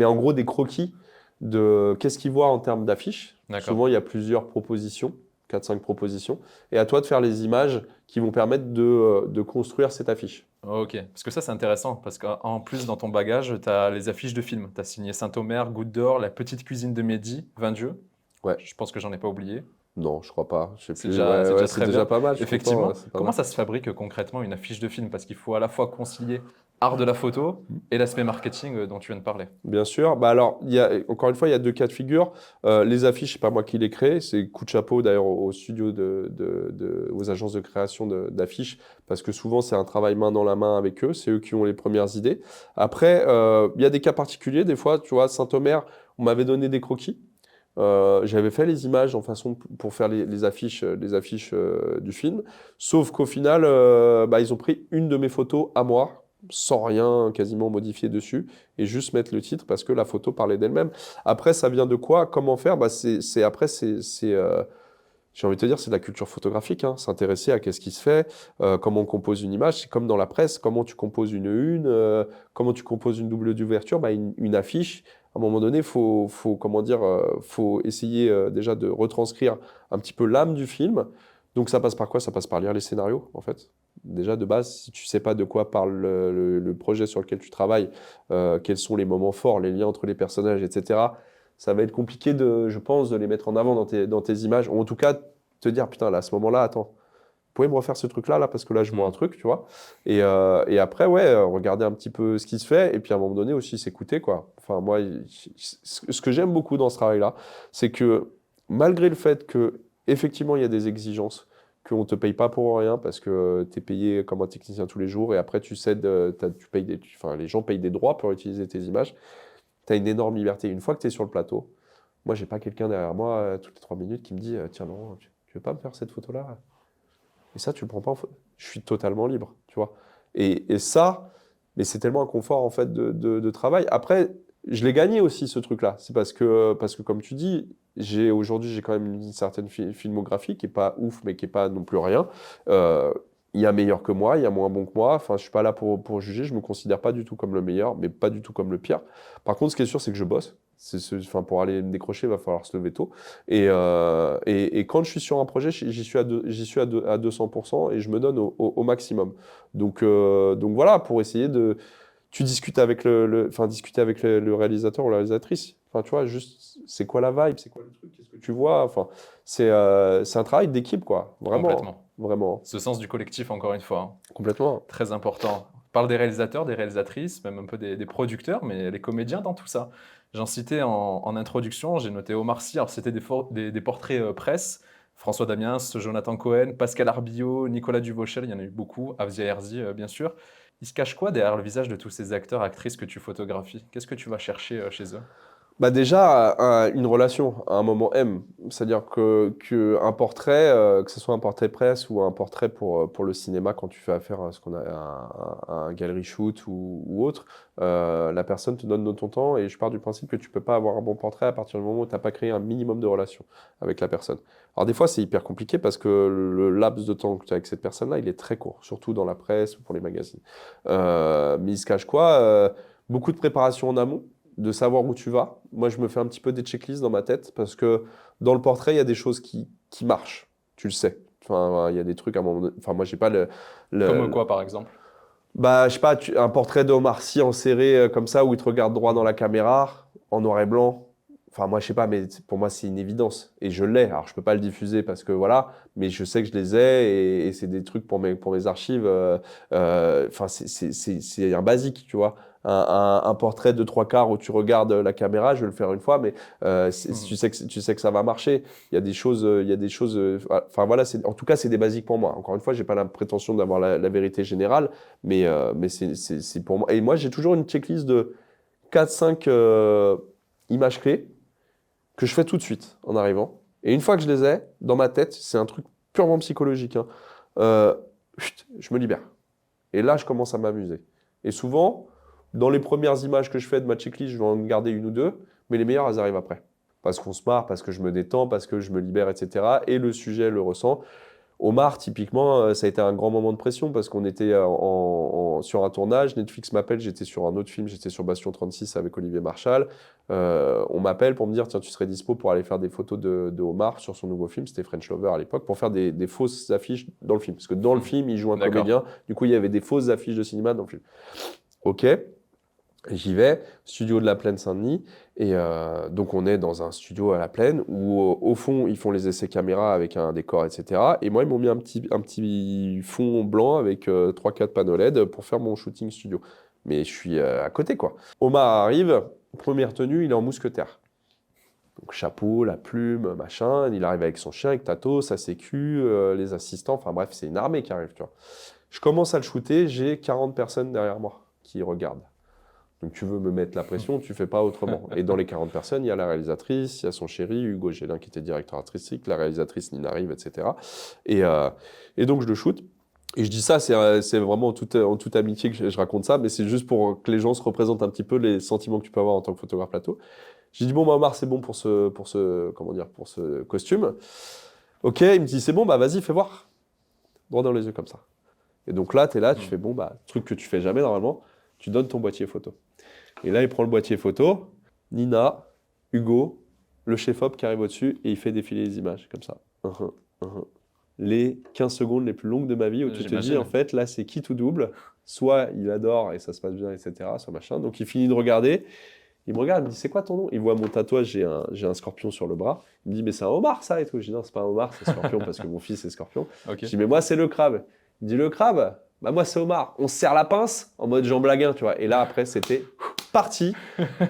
en gros, des croquis de qu'est-ce qu'ils voient en termes d'affiches. D'accord. Souvent, il y a plusieurs propositions, 4-5 propositions. Et à toi de faire les images qui vont permettre de construire cette affiche. Ok, parce que ça c'est intéressant, parce qu'en plus dans ton bagage, tu as les affiches de films. Tu as signé Saint-Omer, Goutte d'Or, La Petite Cuisine de Mehdi, 20 dieux. Ouais. Je pense que j'en ai pas oublié. Non, je crois pas. Je sais C'est plus. déjà, Ouais, ouais, c'est très déjà bien. pas mal. Je suis content, Effectivement, ouais, c'est pas comment mal. ça se fabrique concrètement une affiche de film? Parce qu'il faut à la fois concilier art de la photo et l'aspect marketing dont tu viens de parler. Bien sûr. Bah alors, encore une fois, il y a deux cas de figure. Les affiches, c'est pas moi qui les crée. C'est coup de chapeau d'ailleurs au studio aux agences de création d'affiches, parce que souvent c'est un travail main dans la main avec eux. C'est eux qui ont les premières idées. Après, il y a des cas particuliers. Des fois, tu vois, Saint-Omer, on m'avait donné des croquis. J'avais fait les images en façon pour faire les affiches, du film. Sauf qu'au final, bah, ils ont pris une de mes photos à moi, sans rien quasiment modifier dessus, et juste mettre le titre parce que la photo parlait d'elle-même. Après, ça vient de quoi? Comment faire? Bah, j'ai envie de te dire, c'est de la culture photographique, hein. S'intéresser à qu'est-ce qui se fait, comment on compose une image. C'est comme dans la presse, comment tu composes comment tu composes une double d'ouverture, bah, une affiche. À un moment donné, comment dire, faut essayer déjà de retranscrire un petit peu l'âme du film. Donc ça passe par quoi? Ça passe par lire les scénarios, en fait. Déjà, de base, si tu sais pas de quoi parle le projet sur lequel tu travailles, quels sont les moments forts, les liens entre les personnages, etc., ça va être compliqué, je pense, de les mettre en avant dans tes images. Ou en tout cas, te dire, putain, là, à ce moment-là, attends, vous pouvez me refaire ce truc-là, là, parce que là, je vois un truc, tu vois. Et après, ouais, regarder un petit peu ce qui se fait, et puis à un moment donné aussi s'écouter, quoi. Enfin, moi, ce que j'aime beaucoup dans ce travail-là, c'est que malgré le fait que, effectivement, il y a des exigences, qu'on ne te paye pas pour rien, parce que tu es payé comme un technicien tous les jours, et après, tu cèdes, tu payes enfin, les gens payent des droits pour utiliser tes images. Tu as une énorme liberté. Une fois que tu es sur le plateau, Moi, j'ai pas quelqu'un derrière moi toutes les 3 minutes qui me dit tiens, non, tu veux pas me faire cette photo-là? Et ça, tu le prends pas en photo. Je suis totalement libre, tu vois. Et ça, mais c'est tellement un confort en fait de travail. Après, je l'ai gagné aussi ce truc-là. C'est parce que comme tu dis, aujourd'hui j'ai quand même une certaine filmographie qui est pas ouf, mais qui est pas non plus rien. Euh, il y a meilleur que moi, il y a moins bon que moi. Enfin, je suis pas là pour juger. Je me considère pas du tout comme le meilleur, mais pas du tout comme le pire. Par contre, ce qui est sûr, c'est que je bosse. Enfin, pour aller me décrocher, il va falloir se lever tôt. Et quand je suis sur un projet, j'y suis à 200% et je me donne au maximum. Donc voilà, pour essayer de. Tu discutes avec enfin, discuter avec le réalisateur ou la réalisatrice. Enfin, tu vois, juste, c'est quoi la vibe, c'est quoi le truc, qu'est-ce que tu vois. Enfin, c'est un travail d'équipe, quoi. Vraiment, Complètement. vraiment, Ce sens du collectif, encore une fois, hein. complètement. Très important. On parle des réalisateurs, des réalisatrices, même un peu des producteurs, mais les comédiens dans tout ça. J'en citais en introduction, j'ai noté Omar Sy. Alors, c'était des portraits presse. François Damiens, Jonathan Cohen, Pascal Arbillot, Nicolas Duvauchel, il y en a eu beaucoup. Avzia Herzi, bien sûr. Il se cache quoi derrière le visage de tous ces acteurs, actrices que tu photographies? Qu'est-ce que tu vas chercher chez eux? Bah déjà, une relation, à un moment M. C'est-à-dire que un portrait, que ce soit un portrait presse ou un portrait pour le cinéma, quand tu fais affaire à ce qu'on a un gallery shoot ou autre, la personne te donne de ton temps et je pars du principe que tu peux pas avoir un bon portrait à partir du moment où tu n'as pas créé un minimum de relation avec la personne. Alors des fois, c'est hyper compliqué parce que le laps de temps que tu as avec cette personne-là, il est très court, surtout dans la presse ou pour les magazines. Mais il se cache quoi? Beaucoup de préparation en amont de savoir où tu vas. Moi, je me fais un petit peu des checklists dans ma tête parce que dans le portrait, il y a des choses qui marchent. Tu le sais. Enfin, il y a des trucs à un moment donné. Enfin, moi, j'ai pas Comme quoi, par exemple? bah, je sais pas, un portrait d'Omar Sy en serré comme ça où il te regarde droit dans la caméra, en noir et blanc. Enfin, moi, je sais pas, mais pour moi, c'est une évidence. Et je l'ai. Alors, je peux pas le diffuser parce que voilà, mais je sais que je les ai et c'est des trucs pour mes archives. Enfin, c'est un basique, tu vois. Un portrait de 3/4 où tu regardes la caméra, je vais le faire une fois, mais Mhm. tu sais que ça va marcher. Il y a des choses, il y a des choses. Enfin, voilà, en tout cas, c'est des basiques pour moi. Encore une fois, j'ai pas la prétention d'avoir la vérité générale, mais c'est pour moi. Et moi, j'ai toujours une checklist de 4-5 images clés que je fais tout de suite en arrivant. Et une fois que je les ai, dans ma tête, c'est un truc purement psychologique, hein, euh, je me libère. Et là, je commence à m'amuser. Et souvent, dans les premières images que je fais de ma checklist, je vais en garder une ou deux, mais les meilleures, elles arrivent après. Parce qu'on se marre, parce que je me détends, parce que je me libère, etc. Et le sujet le ressent. Omar, typiquement, ça a été un grand moment de pression parce qu'on était sur un tournage. Netflix m'appelle, j'étais sur un autre film, j'étais sur Bastion 36 avec Olivier Marchal. On m'appelle pour me dire, tiens, tu serais dispo pour aller faire des photos de Omar sur son nouveau film, c'était French Lover à l'époque, pour faire des fausses affiches dans le film. Parce que dans le film, il joue un D'accord. comédien, du coup, il y avait des fausses affiches de cinéma dans le film. Ok, j'y vais, studio de la Plaine Saint-Denis, et donc on est dans un studio à la Plaine où au fond ils font les essais caméra avec un décor, etc. Et moi ils m'ont mis un petit fond blanc avec 3-4 panneaux LED pour faire mon shooting studio. Mais je suis à côté quoi. Omar arrive, première tenue, il est en mousquetaire. Donc chapeau, la plume, machin, il arrive avec son chien, avec Tato, sa sécu, les assistants, enfin bref, c'est une armée qui arrive, tu vois. Je commence à le shooter, j'ai 40 personnes derrière moi qui regardent. Donc tu veux me mettre la pression, tu fais pas autrement. Et dans les 40 personnes, il y a la réalisatrice, il y a son chéri, Hugo Gélin, qui était directeur artistique, la réalisatrice Nina Rive, etc. Et, euh, et donc je le shoot. Et je dis ça, c'est vraiment en toute amitié que je raconte ça, mais c'est juste pour que les gens se représentent un petit peu les sentiments que tu peux avoir en tant que photographe plateau. J'ai dit, bon, bah, Omar, c'est bon comment dire, pour ce costume. Ok, il me dit, c'est bon, bah vas-y, fais voir. Droit dans les yeux comme ça. Et donc là, tu es là, tu Hmm. fais, bon, bah, truc que tu fais jamais normalement, tu donnes ton boîtier photo. Et là, il prend le boîtier photo, Nina, Hugo, le chef-op qui arrive au-dessus et il fait défiler les images comme ça. Uhum, uhum. Les 15 secondes les plus longues de ma vie où tu te dis, en J'imagine. fait, là, c'est qui tout double. Soit il adore et ça se passe bien, etc. Soit machin. Donc il finit de regarder. Il me regarde, il me dit, c'est quoi ton nom? Il voit mon tatouage, j'ai un scorpion sur le bras. Il me dit, mais c'est un homard ça et tout. Je dis, non, c'est pas un homard, c'est scorpion parce que mon fils est scorpion. Ok. Je dis, mais moi, c'est le crabe. Il me dit, le crabe? Bah, moi, c'est homard. On se serre la pince en mode Jean Blaguin, tu vois. Et là, après, c'était parti.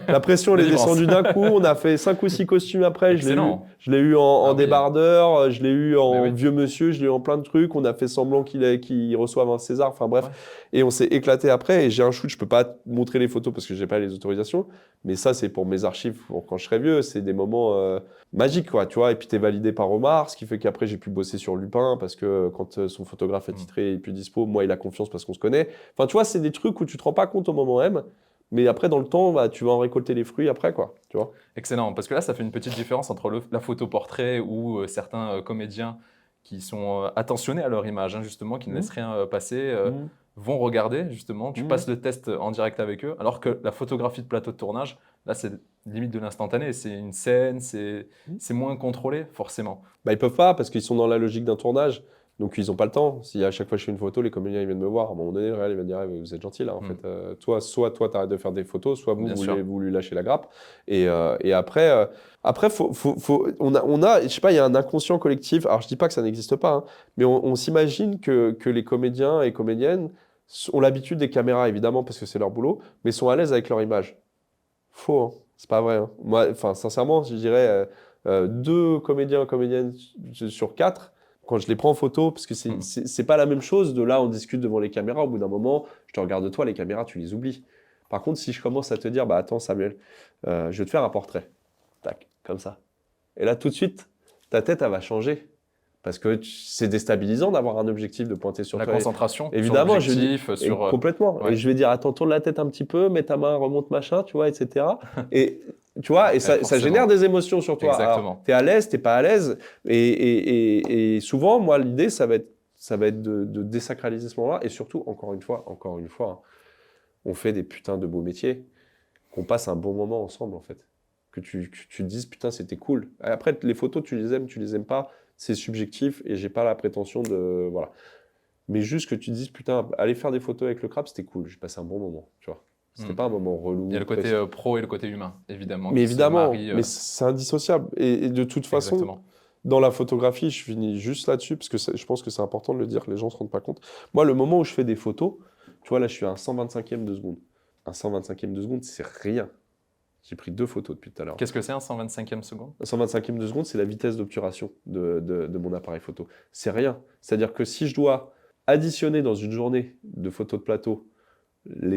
La pression, elle est Délivrance. descendue d'un coup. On a fait 5 ou 6 costumes après. Excellent. Je l'ai eu en Ah oui. débardeur, je l'ai eu en Mais oui. vieux monsieur, je l'ai eu en plein de trucs. On a fait semblant qu'il reçoive un César. Enfin bref. Ouais. Et on s'est éclaté après. Et j'ai un shoot, je peux pas te montrer les photos parce que j'ai pas les autorisations. Mais ça, c'est pour mes archives pour quand je serai vieux. C'est des moments magiques, quoi, tu vois. Et puis t'es validé par Omar, ce qui fait qu'après j'ai pu bosser sur Lupin parce que quand son photographe attitré est plus dispo, moi il a confiance parce qu'on se connaît. Enfin, tu vois, c'est des trucs où tu te rends pas compte au moment M. Mais après, dans le temps, bah, tu vas en récolter les fruits après, quoi. Tu vois. Excellent, parce que là, ça fait une petite différence entre la photo portrait ou certains comédiens qui sont attentionnés à leur image, hein, justement, qui ne laissent rien passer, vont regarder, justement. Tu passes le test en direct avec eux, alors que la photographie de plateau de tournage, là, c'est limite de l'instantané. C'est une scène, c'est moins contrôlé, forcément. Bah, ils peuvent pas parce qu'ils sont dans la logique d'un tournage. Donc, ils ont pas le temps. Si à chaque fois je fais une photo, les comédiens ils viennent me voir. À un moment donné, le réel, il va dire eh, vous êtes gentil là. En fait, soit toi, t'arrêtes de faire des photos, soit Bien sûr. vous lui lâchez la grappe. Et après, je sais pas, il y a un inconscient collectif. Alors, je dis pas que ça n'existe pas, hein, mais on s'imagine que les comédiens et comédiennes ont l'habitude des caméras, évidemment, parce que c'est leur boulot, mais sont à l'aise avec leur image. Faux, hein. C'est pas vrai, hein. Moi, enfin, sincèrement, je dirais 2 comédiennes sur 4, quand je les prends en photo, parce que c'est pas la même chose de là, on discute devant les caméras, au bout d'un moment, je te regarde toi, les caméras, tu les oublies. Par contre, si je commence à te dire, bah attends Samuel, je vais te faire un portrait, tac, comme ça. Et là, tout de suite, ta tête, elle va changer. Parce que c'est déstabilisant d'avoir un objectif de pointer sur La toi. concentration Évidemment, sur l'objectif, sur... complètement. ouais. Et je vais dire, attends, tourne la tête un petit peu, mets ta main, remonte machin, tu vois, etc. Et tu vois, et ça forcément. génère des émotions sur toi. Exactement. Tu es à l'aise, t'es pas à l'aise. Et souvent, moi, l'idée, ça va être de désacraliser ce moment-là. Et surtout, encore une fois, hein, on fait des putains de beaux métiers, qu'on passe un bon moment ensemble, en fait. Que tu te dises, putain, c'était cool. Et après, les photos, tu les aimes pas, c'est subjectif et j'ai pas la prétention de. Voilà. Mais juste que tu te dises, putain, aller faire des photos avec le crabe, c'était cool, j'ai passé un bon moment, tu vois. C'était pas un moment relou. Il y a le côté pro et le côté humain, évidemment. Mais qui se évidemment, marient, mais c'est indissociable. Et de toute façon, exactement. dans la photographie, je finis juste là-dessus, parce que je pense que c'est important de le dire, les gens se rendent pas compte. Moi, le moment où je fais des photos, tu vois, là, je suis à un 125e de seconde. Un 125e de seconde, c'est rien. J'ai pris 2 photos depuis tout à l'heure. Qu'est-ce que c'est un 125e seconde? Un 125e de seconde, c'est la vitesse d'obturation de mon appareil photo. C'est rien. C'est-à-dire que si je dois additionner dans une journée de photos de plateau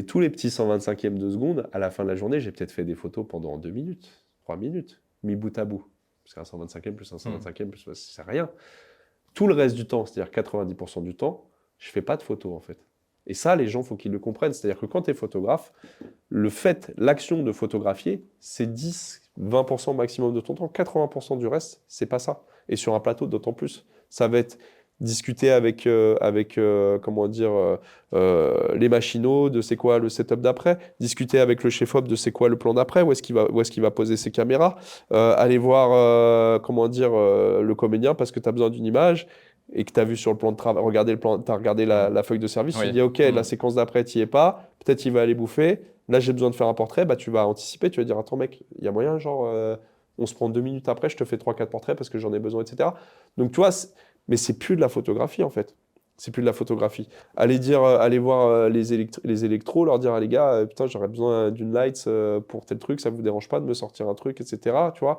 tous les petits 125e de seconde, à la fin de la journée, j'ai peut-être fait des photos pendant 2 minutes, 3 minutes, mis bout à bout. Parce qu'un 125e plus un 125e plus, c'est rien. Tout le reste du temps, c'est-à-dire 90% du temps, je fais pas de photos en fait. Et ça, les gens, faut qu'ils le comprennent. C'est-à-dire que quand tu es photographe, l'action de photographier, c'est 10-20% maximum de ton temps. 80% du reste, c'est pas ça. Et sur un plateau, d'autant plus. Ça va être discuter avec comment dire, les machinaux de c'est quoi le setup d'après, discuter avec le chef-op de c'est quoi le plan d'après, où est-ce qu'il va poser ses caméras, aller voir comment dire, le comédien parce que tu as besoin d'une image et que tu as vu sur le plan de travail, tu as regardé la feuille de service, tu Oui. te dis ok, la séquence d'après, tu n'y es pas, peut-être il va aller bouffer, là j'ai besoin de faire un portrait, bah, tu vas anticiper, tu vas dire attends mec, il y a moyen, genre on se prend 2 minutes après, je te fais 3-4 portraits parce que j'en ai besoin, etc. Donc tu vois, mais c'est plus de la photographie en fait. C'est plus de la photographie. Aller voir les électros, leur dire ah, les gars, putain, j'aurais besoin d'une lights pour tel truc, ça vous dérange pas de me sortir un truc, etc. Tu vois,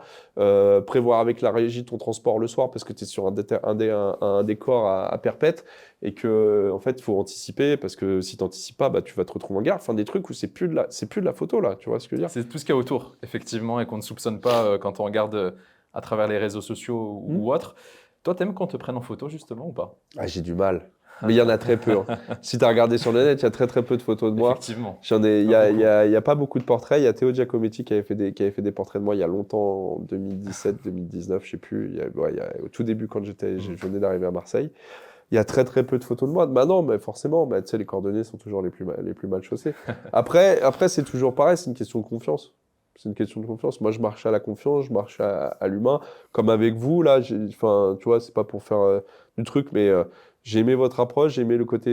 prévoir avec la régie ton transport le soir parce que tu es sur un décor à perpète et que en fait, il faut anticiper parce que si tu n'anticipes pas, bah, tu vas te retrouver en gare. Enfin, des trucs où c'est plus de la photo là. Tu vois ce que je veux dire? C'est tout ce qu'il y a autour, effectivement, et qu'on ne soupçonne pas quand on regarde à travers les réseaux sociaux ou autres. Toi, t'aimes qu'on te prenne en photo, justement, ou pas? Ah, j'ai du mal. Mais il y en a très peu, hein. Si tu as regardé sur le net, il y a très très peu de photos de moi. Effectivement. Il y a pas beaucoup de portraits. Il y a Théo Giacometti qui avait fait des portraits de moi il y a longtemps, en 2017, 2019, je sais plus. Au tout début, quand je venais d'arriver à Marseille. Il y a très très peu de photos de moi. Bah non, mais forcément, bah, tu sais, les cordonniers sont toujours les plus mal chaussés. Après c'est toujours pareil, c'est une question de confiance. C'est une question de confiance. Moi, je marche à la confiance, je marche à l'humain. Comme avec vous, là, enfin, tu vois, c'est pas pour faire du truc, mais j'ai aimé votre approche, j'ai aimé le côté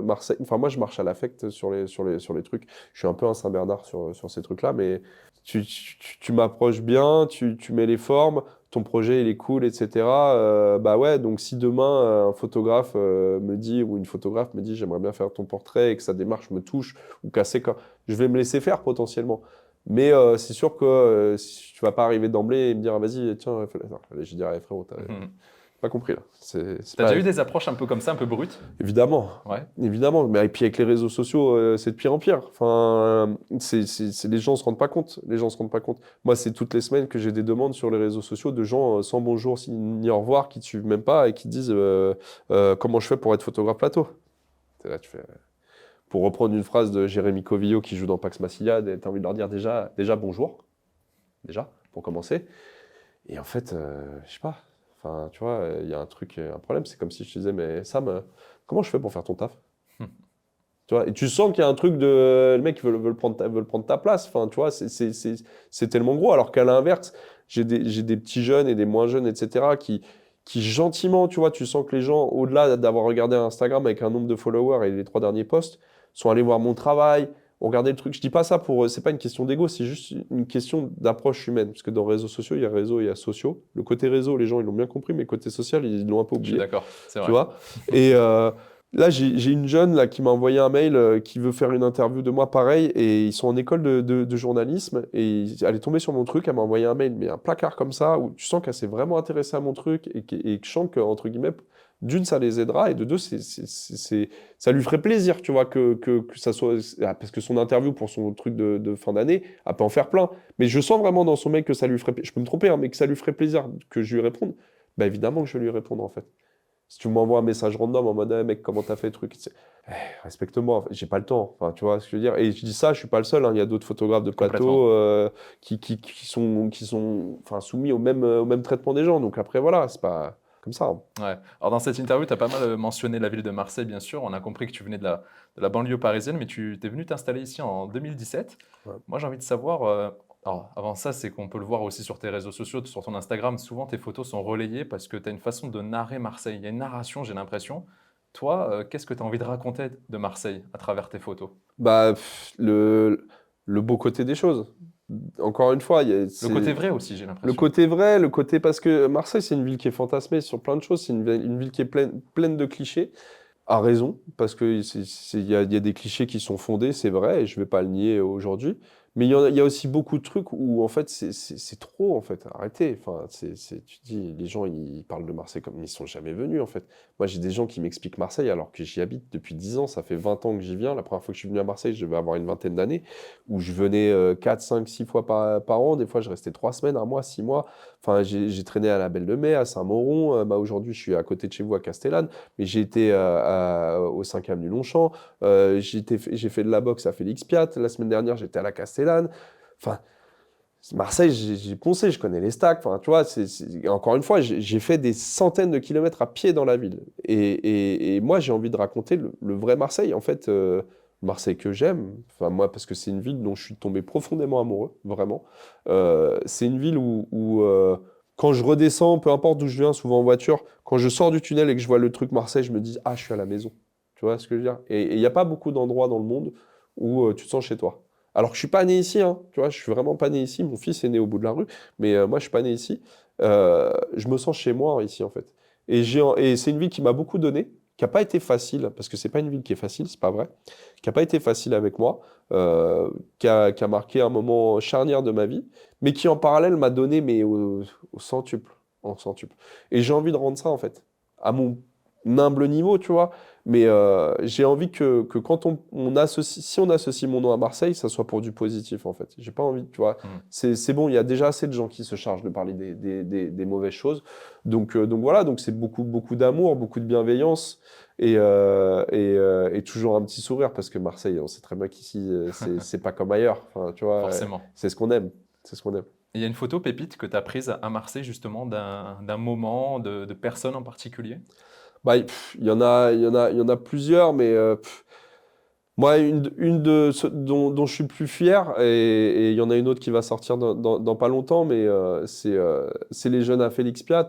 Marseille. Enfin, moi, je marche à l'affect sur les trucs. Je suis un peu un Saint-Bernard sur ces trucs-là, mais tu m'approches bien, tu mets les formes, ton projet il est cool, etc. Bah ouais, donc si demain un photographe me dit, ou une photographe me dit, j'aimerais bien faire ton portrait et que sa démarche me touche ou casser, je vais me laisser faire potentiellement. Mais c'est sûr que si tu vas pas arriver d'emblée et me dire, ah, vas-y, tiens, non, je dirais, frérot, t'as pas compris là. C'est T'as pas... déjà eu des approches un peu comme ça, un peu brutes? Évidemment, Ouais. évidemment. Mais et puis avec les réseaux sociaux, c'est de pire en pire. Enfin, les gens se rendent pas compte. Les gens se rendent pas compte. Moi, c'est toutes les semaines que j'ai des demandes sur les réseaux sociaux de gens sans bonjour ni au revoir qui te suivent même pas et qui disent comment je fais pour être photographe plateau. Là, tu fais. Pour reprendre une phrase de Jérémy Covillo qui joue dans Pax Massilia, t'as envie de leur dire déjà bonjour, déjà pour commencer. Et en fait, je sais pas. Enfin, tu vois, il y a un problème. C'est comme si je te disais, mais Sam, comment je fais pour faire ton taf? Tu vois, et tu sens qu'il y a un truc de. Le mec veut prendre ta place. Enfin, tu vois, c'est tellement gros. Alors qu'à l'inverse, j'ai des petits jeunes et des moins jeunes, etc., qui gentiment, tu vois, tu sens que les gens, au-delà d'avoir regardé Instagram avec un nombre de followers et les 3 derniers posts, sont allés voir mon travail, ont regardé le truc. Je dis pas ça pour. C'est pas une question d'ego, c'est juste une question d'approche humaine. Parce que dans réseaux sociaux, il y a réseau et il y a sociaux. Le côté réseau, les gens, ils l'ont bien compris, mais le côté social, ils l'ont un peu Je suis oublié. d'accord, c'est Tu vrai. vois? Et. Là, j'ai une jeune là, qui m'a envoyé un mail qui veut faire une interview de moi pareil et ils sont en école de journalisme et elle est tombée sur mon truc, elle m'a envoyé un mail, mais un placard comme ça où tu sens qu'elle s'est vraiment intéressée à mon truc et que je sens que, entre guillemets, d'une, ça les aidera et de deux, ça lui ferait plaisir, tu vois, que ça soit. Parce que son interview pour son truc de fin d'année, elle peut en faire plein. Mais je sens vraiment dans son mail que ça lui ferait. Je peux me tromper, hein, mais que ça lui ferait plaisir que je lui réponde. Bah évidemment que je vais lui répondre en fait. Si tu m'envoies un message random en mode, hey, mec, comment t'as fait le truc? Respecte-moi, j'ai pas le temps. Enfin, tu vois ce que je veux dire? Et je dis ça, je suis pas le seul, hein. Il y a d'autres photographes de Complètement. plateau qui sont enfin, soumis au même traitement des gens. Donc après, voilà, c'est pas comme ça, hein. Ouais. Alors dans cette interview, tu as pas mal mentionné la ville de Marseille, bien sûr. On a compris que tu venais de la banlieue parisienne, mais tu es venu t'installer ici en 2017. Ouais. Moi, j'ai envie de savoir, alors avant ça, c'est qu'on peut le voir aussi sur tes réseaux sociaux, sur ton Instagram, souvent tes photos sont relayées parce que tu as une façon de narrer Marseille. Il y a une narration, j'ai l'impression. Toi, qu'est-ce que tu as envie de raconter de Marseille à travers tes photos? Bah, le beau côté des choses. Encore une fois, Le côté c'est vrai aussi, j'ai le l'impression. côté vrai, le côté. Parce que Marseille, c'est une ville qui est fantasmée sur plein de choses. C'est une ville qui est pleine de clichés. A raison, parce qu'il y a des clichés qui sont fondés, c'est vrai, et je ne vais pas le nier aujourd'hui. Mais il y a aussi beaucoup de trucs où, en fait, c'est trop, en fait. Arrêtez. Enfin, tu dis, les gens, ils parlent de Marseille comme ils ne sont jamais venus, en fait. Moi, j'ai des gens qui m'expliquent Marseille alors que j'y habite depuis 10 ans. Ça fait 20 ans que j'y viens. La première fois que je suis venu à Marseille, je devais avoir une vingtaine d'années, où je venais 4, 5, 6 fois par an. Des fois, je restais 3 semaines, un mois, 6 mois. Enfin, j'ai traîné à la Belle de Mai, à Saint-Mauron. Bah, aujourd'hui, je suis à côté de chez vous, à Castellane. Mais j'ai été au 5 avenue Longchamp. J'ai fait de la boxe à Félix Piat. La semaine dernière, j'étais à la Castellane. Enfin, Marseille, j'ai poncé, je connais les stacks. Enfin, tu vois, encore une fois, j'ai fait des centaines de kilomètres à pied dans la ville. Et moi, j'ai envie de raconter le vrai Marseille. En fait, Marseille que j'aime, enfin, moi, parce que c'est une ville dont je suis tombé profondément amoureux, vraiment. C'est une ville où, quand je redescends, peu importe d'où je viens, souvent en voiture, quand je sors du tunnel et que je vois le truc Marseille, je me dis, ah, je suis à la maison. Tu vois ce que je veux dire? Et il n'y a pas beaucoup d'endroits dans le monde où tu te sens chez toi. Alors que je suis pas né ici, hein, tu vois, je suis vraiment pas né ici. Mon fils est né au bout de la rue, mais moi, je suis pas né ici. Je me sens chez moi ici, en fait. Et c'est une ville qui m'a beaucoup donné, qui a pas été facile, parce que c'est pas une ville qui est facile, c'est pas vrai, qui a pas été facile avec moi, qui a marqué un moment charnière de ma vie, mais qui en parallèle m'a donné, mais au centuple, en centuple. Et j'ai envie de rendre ça, en fait, à mon humble niveau, tu vois. Mais j'ai envie que quand on associe, si on associe mon nom à Marseille, ça soit pour du positif, en fait. J'ai pas envie, tu vois. Mm. C'est bon, il y a déjà assez de gens qui se chargent de parler des mauvaises choses. Donc voilà, donc c'est beaucoup, beaucoup d'amour, beaucoup de bienveillance et toujours un petit sourire parce que Marseille, on sait très bien qu'ici, c'est pas comme ailleurs. Enfin, tu vois, Forcément. c'est ce qu'on aime. C'est ce qu'on aime. Et il y a une photo pépite que tu as prise à Marseille, justement, d'un moment, de personne en particulier? Bah, il y en a plusieurs, mais moi, dont je suis le plus fier, et il y en a une autre qui va sortir dans pas longtemps, mais c'est les jeunes à Félix Piat,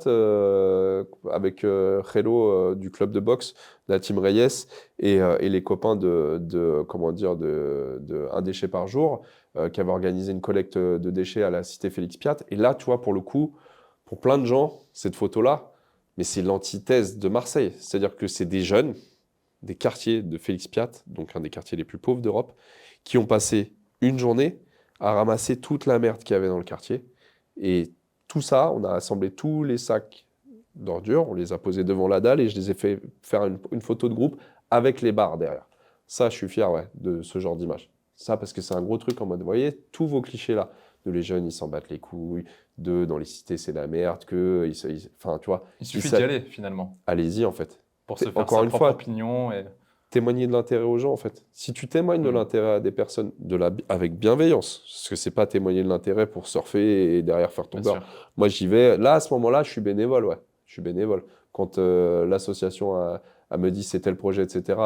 avec Hello du club de boxe, de la team Reyes, et les copains comment dire, de Un déchet par jour, qui avaient organisé une collecte de déchets à la cité Félix Piat. Et là, tu vois, pour le coup, pour plein de gens, cette photo-là, mais c'est l'antithèse de Marseille. C'est-à-dire que c'est des jeunes, des quartiers de Félix Piat, donc un des quartiers les plus pauvres d'Europe, qui ont passé une journée à ramasser toute la merde qu'il y avait dans le quartier. Et tout ça, on a assemblé tous les sacs d'ordures, on les a posés devant la dalle et je les ai fait faire une photo de groupe avec les barres derrière. Ça, je suis fier de ce genre d'image. Ça, parce que c'est un gros truc en mode, vous voyez, tous vos clichés là, de les jeunes, ils s'en battent les couilles, de dans les cités, c'est la merde, enfin, tu vois. Il suffit d'y aller finalement Allez-y, en fait. pour se faire Encore sa une propre fois, opinion. Et... témoigner de l'intérêt aux gens, en fait. Si tu témoignes de l'intérêt à des personnes avec bienveillance, parce que c'est pas témoigner de l'intérêt pour surfer et derrière faire ton Bien beurre. sûr. Moi, j'y vais. Là, à ce moment-là, je suis bénévole, ouais. Je suis bénévole. Quand l'association me dit c'est tel projet, etc.,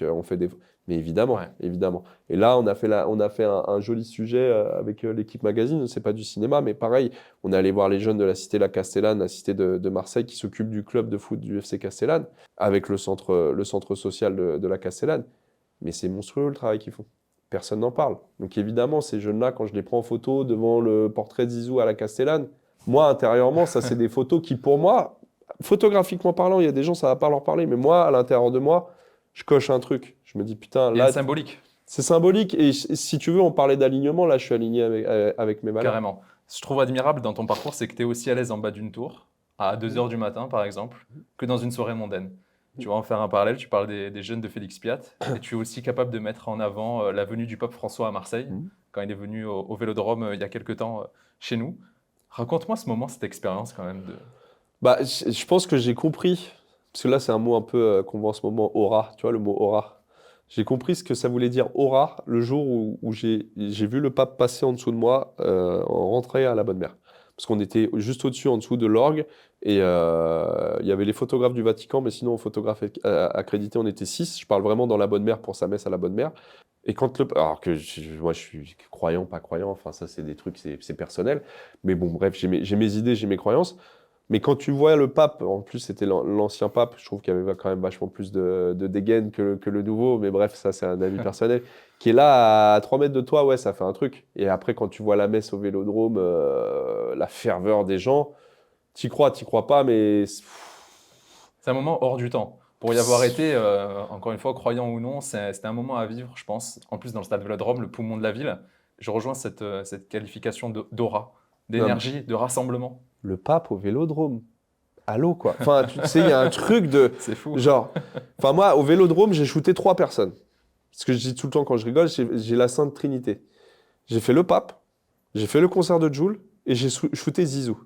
on fait des... Mais évidemment, Ouais. évidemment. Et là, on a fait un joli sujet avec l'équipe magazine. C'est pas du cinéma, mais pareil, on est allé voir les jeunes de la cité La Castellane, la cité de Marseille, qui s'occupent du club de foot du FC Castellane, avec le centre social de la Castellane. Mais c'est monstrueux le travail qu'ils font. Personne n'en parle. Donc évidemment, ces jeunes-là, quand je les prends en photo devant le portrait de Zizou à la Castellane, moi, intérieurement, ça, c'est des photos qui, pour moi, photographiquement parlant, il y a des gens, ça va pas leur parler, mais moi, à l'intérieur de moi, je coche un truc. Je me dis, putain, Il y a là, une symbolique, c'est symbolique. Et si tu veux, on parlait d'alignement, là, je suis aligné avec mes valeurs. carrément. Ce que je trouve admirable dans ton parcours, c'est que tu es aussi à l'aise en bas d'une tour, à 2 heures du matin par exemple, que dans une soirée mondaine. Tu vas en faire un parallèle, tu parles des jeunes de Félix Piat, et tu es aussi capable de mettre en avant la venue du pape François à Marseille, quand il est venu au Vélodrome il y a quelques temps chez nous. Raconte-moi ce moment, cette expérience quand même. Bah, je pense que j'ai compris, parce que là, c'est un mot un peu qu'on voit en ce moment, aura, tu vois, le mot aura. J'ai compris ce que ça voulait dire aura le jour où j'ai vu le pape passer en dessous de moi en rentrant à la Bonne Mère. Parce qu'on était juste au-dessus, en dessous de l'orgue, et il y avait les photographes du Vatican, mais sinon, photographes accrédités, on était 6. Je parle vraiment dans la Bonne Mère pour sa messe à la Bonne Mère. Et quand alors que moi, je suis croyant, pas croyant, enfin, ça, c'est des trucs, c'est personnel. Mais bon, bref, j'ai mes idées, j'ai mes croyances. Mais quand tu vois le pape, en plus c'était l'ancien pape, je trouve qu'il y avait quand même vachement plus de dégaine que le nouveau, mais bref, ça c'est un avis personnel, qui est là à 3 mètres de toi, ouais, ça fait un truc. Et après, quand tu vois la messe au Vélodrome, la ferveur des gens, t'y crois pas, mais... C'est un moment hors du temps. Pour y avoir été, encore une fois, croyant ou non, c'était un moment à vivre, je pense. En plus, dans le stade Vélodrome, le poumon de la ville, je rejoins cette qualification d'aura, Non, d'énergie, de rassemblement. le pape au Vélodrome, allô quoi. Enfin, tu sais, il y a un truc de... C'est fou. Genre, enfin moi, au Vélodrome, j'ai shooté 3 personnes. Ce que je dis tout le temps quand je rigole, j'ai la Sainte Trinité. J'ai fait le pape, j'ai fait le concert de Jul et j'ai shooté Zizou.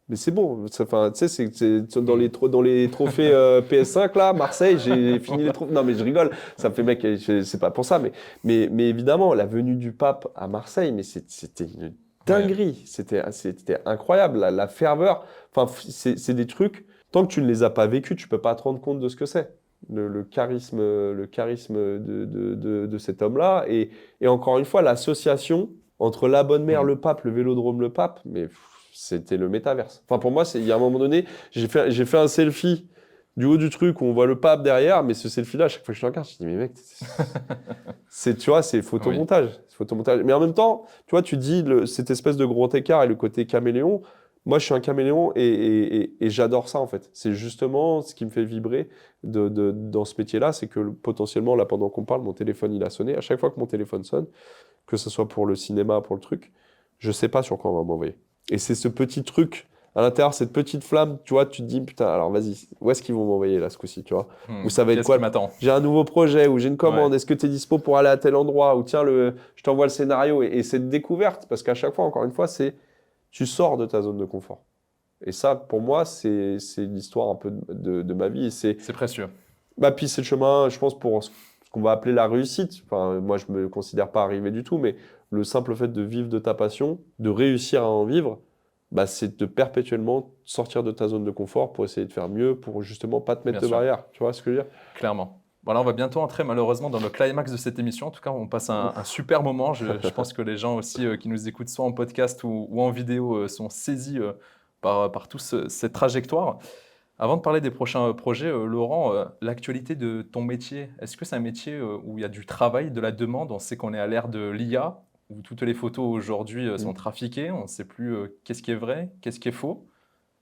Mais c'est bon, enfin, tu sais, c'est dans les trophées PS5 là, Marseille, j'ai fini les trophées. Non, mais je rigole, ça me fait mec, c'est pas pour ça, mais évidemment, la venue du pape à Marseille, mais c'était une dinguerie, c'était incroyable, la ferveur. Enfin, c'est des trucs, tant que tu ne les as pas vécus, tu peux pas te rendre compte de ce que c'est. Le charisme de cet homme-là. Et encore une fois, l'association entre la Bonne Mère, le pape, le Vélodrome, le pape, mais c'était le métaverse. Enfin, pour moi, il y a un moment donné, j'ai fait un selfie du haut du truc où on voit le pape derrière, mais ce selfie-là, à chaque fois que je le regarde, je dis, mais mec, tu vois, c'est photomontage. C'est photomontage. Mais en même temps, tu vois, tu dis cette espèce de gros écart et le côté caméléon. Moi, je suis un caméléon et j'adore ça, en fait. C'est justement ce qui me fait vibrer dans ce métier-là, c'est que potentiellement, là, pendant qu'on parle, mon téléphone, il a sonné. À chaque fois que mon téléphone sonne, que ce soit pour le cinéma, pour le truc, je sais pas sur quoi on va m'envoyer. Et c'est ce petit truc, à l'intérieur, cette petite flamme, tu vois, tu te dis, putain, alors vas-y, où est-ce qu'ils vont m'envoyer là, ce coup-ci, tu vois? Ou ça va être Qu'est-ce quoi? qui m'attend? J'ai un nouveau projet, ou j'ai une commande, Ouais. est-ce que tu es dispo pour aller à tel endroit? Ou tiens, je t'envoie le scénario. Et cette découverte, parce qu'à chaque fois, encore une fois, tu sors de ta zone de confort. Et ça, pour moi, c'est l'histoire un peu de ma vie. Et C'est précieux. bah, puis c'est le chemin, je pense, pour ce qu'on va appeler la réussite. Enfin, moi, je me considère pas arrivé du tout, mais le simple fait de vivre de ta passion, de réussir à en vivre, bah, c'est de perpétuellement sortir de ta zone de confort pour essayer de faire mieux, pour justement pas te mettre Bien de sûr. barrière. Tu vois ce que je veux dire? Clairement. Voilà, on va bientôt entrer malheureusement dans le climax de cette émission. En tout cas, on passe un super moment. Je pense que les gens aussi qui nous écoutent soit en podcast ou en vidéo sont saisis par toute cette trajectoire. Avant de parler des prochains projets, Laurent, l'actualité de ton métier, est-ce que c'est un métier où il y a du travail, de la demande? On sait qu'on est à l'ère de l'IA. où toutes les photos aujourd'hui sont Mm. trafiquées, on ne sait plus qu'est-ce qui est vrai, qu'est-ce qui est faux.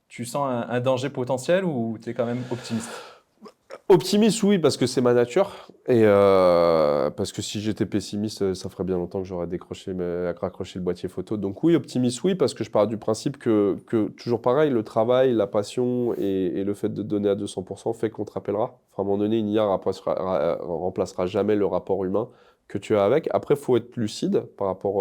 Tu sens un danger potentiel ou tu es quand même optimiste? Optimiste, oui, parce que c'est ma nature. Et parce que si j'étais pessimiste, ça ferait bien longtemps que j'aurais raccroché le boîtier photo. Donc oui, optimiste, oui, parce que je pars du principe que toujours pareil, le travail, la passion et le fait de donner à 200% fait qu'on te rappellera. Enfin, à un moment donné, une IA remplacera jamais le rapport humain que tu as avec. Après, il faut être lucide par rapport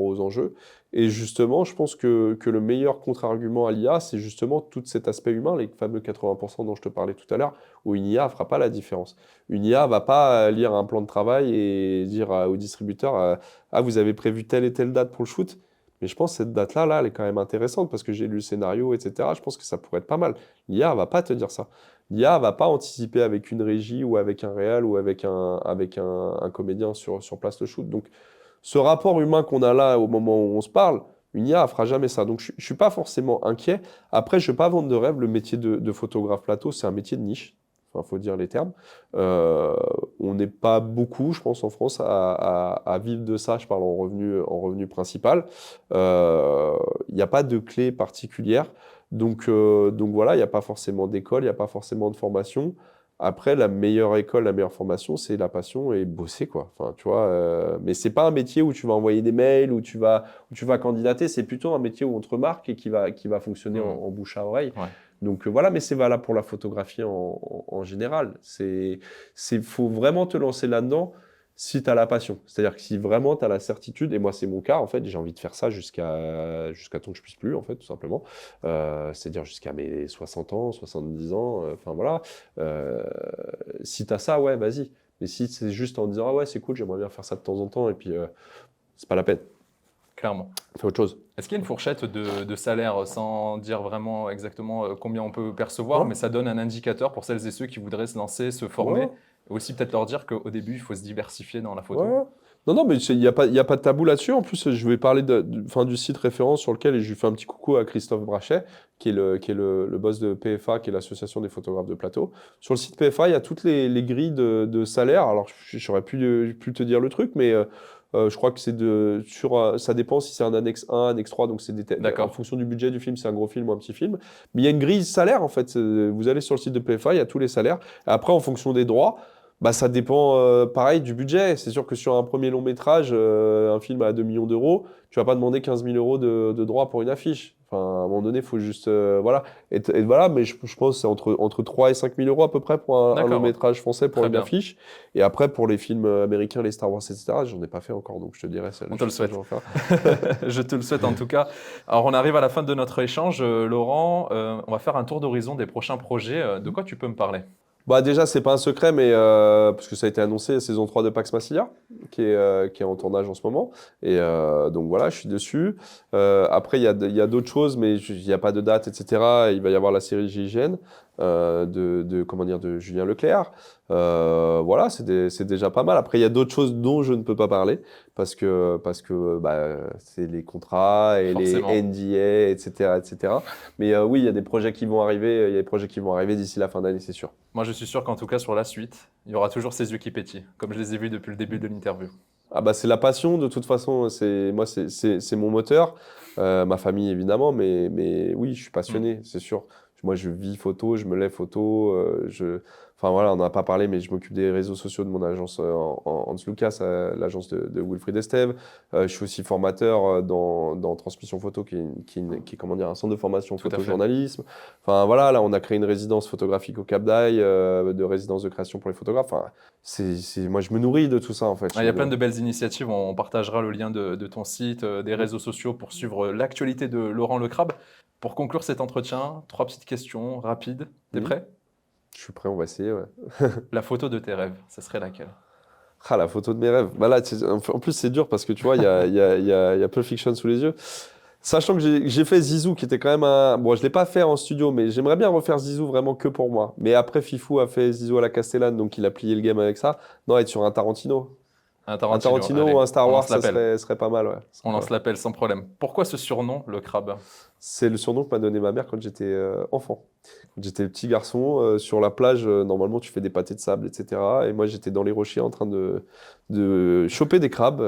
aux enjeux. Et justement, je pense que le meilleur contre-argument à l'IA, c'est justement tout cet aspect humain, les fameux 80% dont je te parlais tout à l'heure où une IA ne fera pas la différence. Une IA va pas lire un plan de travail et dire au distributeur ah, vous avez prévu telle et telle date pour le shoot. Mais je pense que cette date-là, là, elle est quand même intéressante parce que j'ai lu le scénario, etc. Je pense que ça pourrait être pas mal. L'IA va pas te dire ça. L'IA va pas anticiper avec une régie ou avec un réal ou avec un comédien sur place le shoot. Donc, ce rapport humain qu'on a là au moment où on se parle, une IA ne fera jamais ça. Donc, je ne suis pas forcément inquiet. Après, je ne vais pas vendre de rêve. Le métier de photographe plateau, c'est un métier de niche. Enfin, faut dire les termes. Euh, on n'est pas beaucoup, je pense, en France à vivre de ça. Je parle en revenu principal. Il n'y a pas de clé particulière. Donc voilà, il n'y a pas forcément d'école, il n'y a pas forcément de formation. Après, la meilleure école, la meilleure formation, c'est la passion et bosser, quoi. Enfin, tu vois, mais c'est pas un métier où tu vas envoyer des mails, où tu vas candidater. C'est plutôt un métier où on te remarque et qui va fonctionner Hmm. en bouche à oreille. Ouais. Donc voilà, mais c'est valable pour la photographie en général. Faut vraiment te lancer là-dedans si tu as la passion. C'est-à-dire que si vraiment tu as la certitude, et moi c'est mon cas, en fait, j'ai envie de faire ça jusqu'à temps que je puisse plus, en fait, tout simplement. C'est-à-dire jusqu'à mes 60 ans, 70 ans, enfin voilà. Euh, si tu as ça, ouais, vas-y. Mais si c'est juste en disant, ah ouais, c'est cool, j'aimerais bien faire ça de temps en temps, et puis c'est pas la peine. Clairement. Fais autre chose. Est-ce qu'il y a une fourchette de salaire sans dire vraiment exactement combien on peut percevoir, mais Non? ça donne un indicateur pour celles et ceux qui voudraient se lancer, se former, Ouais. et aussi peut-être leur dire qu'au début, il faut se diversifier dans la Ouais. photo? Ouais. Non, non, mais il y a pas de tabou là-dessus. En plus, je vais parler enfin, du site référence sur lequel, et je lui fais un petit coucou à Christophe Brachet, qui est le boss de PFA, qui est l'association des photographes de plateau. Sur le site PFA, il y a toutes les grilles de salaire. Alors, j'aurais pu te dire le truc, mais je crois que ça dépend si c'est un annexe 1, annexe 3, donc en D'accord. fonction du budget du film, c'est un gros film ou un petit film. Mais il y a une grille salaire, en fait. Vous allez sur le site de PFA, il y a tous les salaires. Après, en fonction des droits, bah, ça dépend, pareil, du budget. C'est sûr que sur un premier long métrage, un film à 2 millions d'euros, tu vas pas demander 15 000 euros de droits pour une affiche. Enfin, à un moment donné, il faut juste, voilà. Et voilà, mais je pense que c'est entre 3 et 5 000 euros à peu près pour un long D'accord. métrage français pour Très une bien. affiche. Et après, pour les films américains, les Star Wars, etc., j'en ai pas fait encore, donc je te dirais, c'est la On te le chose que je souhaite. vais en faire. Je te le souhaite en tout cas. Alors, on arrive à la fin de notre échange. Laurent, on va faire un tour d'horizon des prochains projets. De quoi tu peux me parler? Bah déjà, c'est pas un secret, mais parce que ça a été annoncé, saison 3 de Pax Massilia, qui est en tournage en ce moment. Et donc voilà, je suis dessus. Après, il y a d'autres choses, mais il n'y a pas de date, etc. Il va y avoir la série GIGN comment dire, de Julien Leclerc. Voilà, c'est déjà pas mal. Après, il y a d'autres choses dont je ne peux pas parler parce que bah, c'est les contrats et les Forcément. NDA, etc., etc. Mais oui, il y a des projets qui vont arriver. Il y a des projets qui vont arriver d'ici la fin d'année, c'est sûr. Moi, je suis sûr qu'en tout cas, sur la suite, il y aura toujours ces yeux qui pétillent, comme je les ai vus depuis le début de l'interview. Ah bah c'est la passion de toute façon, c'est mon moteur, ma famille évidemment, mais oui je suis Hmm. passionné, c'est sûr. Moi je vis photo, je me lève photo, enfin voilà on n'en a pas parlé mais je m'occupe des réseaux sociaux de mon agence Hans Lucas, l'agence de Wilfried Estève. Je suis aussi formateur dans Transmission Photo qui est comment dire un centre de formation Tout à fait. photojournalisme. Enfin voilà là on a créé une résidence photographique au Cap d'Aille, de résidence de création pour les photographes. Enfin, moi, je me nourris de tout ça, en fait. Ah, il y a plein de belles initiatives. On partagera le lien de ton site, des Mm. réseaux sociaux pour suivre l'actualité de Laurent Le Crabe. Pour conclure cet entretien, trois petites questions rapides. T'es Mm. prêt? Je suis prêt, on va essayer, ouais. La photo de tes rêves, ça serait laquelle? Ah, la photo de mes rêves. Bah là, en plus, c'est dur parce que tu vois, il y a Pulp Fiction sous les yeux. Sachant que j'ai fait Zizou, qui était quand même un. Bon, je l'ai pas fait en studio, mais j'aimerais bien refaire Zizou vraiment que pour moi. Mais après, Fifou a fait Zizou à la Castellane, donc il a plié le game avec ça. Non, être sur un Tarantino. Un Un Tarantino, Tarantino allez, ou un Star on Wars, lance l'appel. serait pas mal, ouais. On lance l'appel sans problème. Pourquoi ce surnom, Le Crabe? C'est le surnom que m'a donné ma mère quand j'étais enfant. Quand j'étais petit garçon, sur la plage, normalement tu fais des pâtés de sable, etc. Et moi j'étais dans les rochers en train de choper des crabes.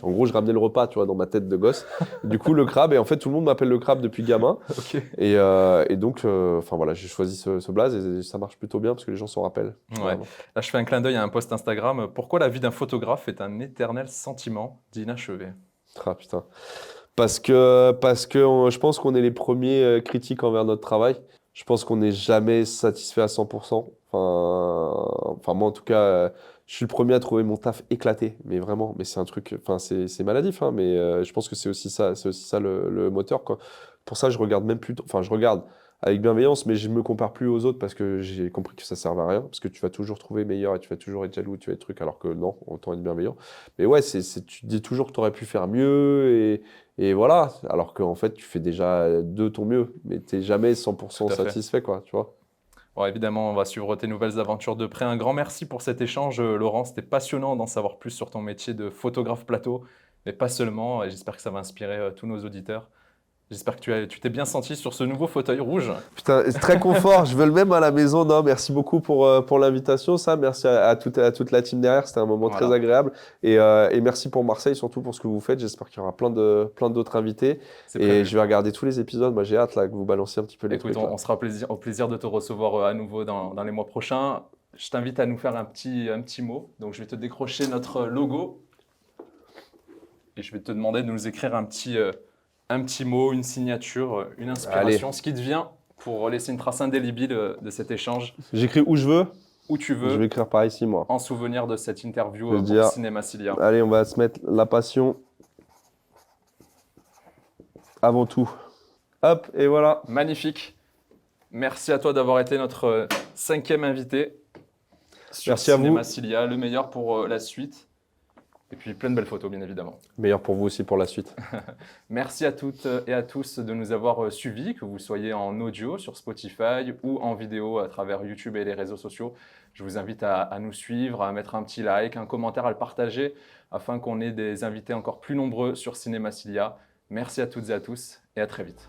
En gros, je ramenais le repas, tu vois, dans ma tête de gosse. Du coup, le crabe, et en fait tout le monde m'appelle le crabe depuis gamin. Ok. Et donc, enfin voilà, j'ai choisi ce blaze et ça marche plutôt bien parce que les gens s'en rappellent. Ouais. Vraiment. Là, je fais un clin d'œil à un post Instagram. Pourquoi la vie d'un photographe est un éternel sentiment d'inachevé? Ah putain. Parce que je pense qu'on est les premiers critiques envers notre travail. Je pense qu'on n'est jamais satisfait à 100%. Enfin moi en tout cas, je suis le premier à trouver mon taf éclaté, mais vraiment. Mais c'est un truc, enfin c'est maladif, hein, mais je pense que c'est aussi ça le moteur, quoi. Pour ça, je regarde même plus, enfin je regarde avec bienveillance, mais je me compare plus aux autres parce que j'ai compris que ça servait à rien, parce que tu vas toujours trouver meilleur et tu vas toujours être jaloux, tu vas être truc, alors que non, autant être bienveillant. Mais ouais, tu te dis toujours que tu aurais pu faire mieux et voilà, alors qu'en fait, tu fais déjà de ton mieux, mais tu n'es jamais 100% Tout à fait. satisfait, quoi, tu vois. Bon, évidemment, on va suivre tes nouvelles aventures de près. Un grand merci pour cet échange, Laurent. C'était passionnant d'en savoir plus sur ton métier de photographe plateau, mais pas seulement. Et j'espère que ça va inspirer tous nos auditeurs. J'espère que tu t'es bien senti sur ce nouveau fauteuil rouge. Putain, c'est très confort, je veux le même à la maison. Non, merci beaucoup pour l'invitation, ça. Merci à toute la team derrière, c'était un moment très Voilà. agréable. Et merci pour Marseille, surtout pour ce que vous faites. J'espère qu'il y aura plein d'autres invités. C'est Et prévu. je vais regarder tous les épisodes. Moi, j'ai hâte là, que vous balanciez un petit peu les Écoute, trucs. Là. on sera au plaisir de te recevoir à nouveau dans les mois prochains. Je t'invite à nous faire un petit mot. Donc, je vais te décrocher notre logo et je vais te demander de nous écrire un petit mot, une signature, une inspiration, ce qui te vient pour laisser une trace indélébile de cet échange J'écris où je veux. où tu Je veux, vais écrire par ici, moi. en souvenir de cette interview Je veux pour dire, Cinéma Cilia. allez, on va se mettre la passion avant tout. Hop, et voilà. Magnifique. Merci à toi d'avoir été notre 5e invité sur Merci à vous. Cinéma Cilia, le meilleur pour la suite. Et puis plein de belles photos, bien évidemment. Meilleur pour vous aussi pour la suite. Merci à toutes et à tous de nous avoir suivis, que vous soyez en audio sur Spotify ou en vidéo à travers YouTube et les réseaux sociaux. Je vous invite à nous suivre, à mettre un petit like, un commentaire, à le partager afin qu'on ait des invités encore plus nombreux sur Cinéma Cilia. Merci à toutes et à tous et à très vite.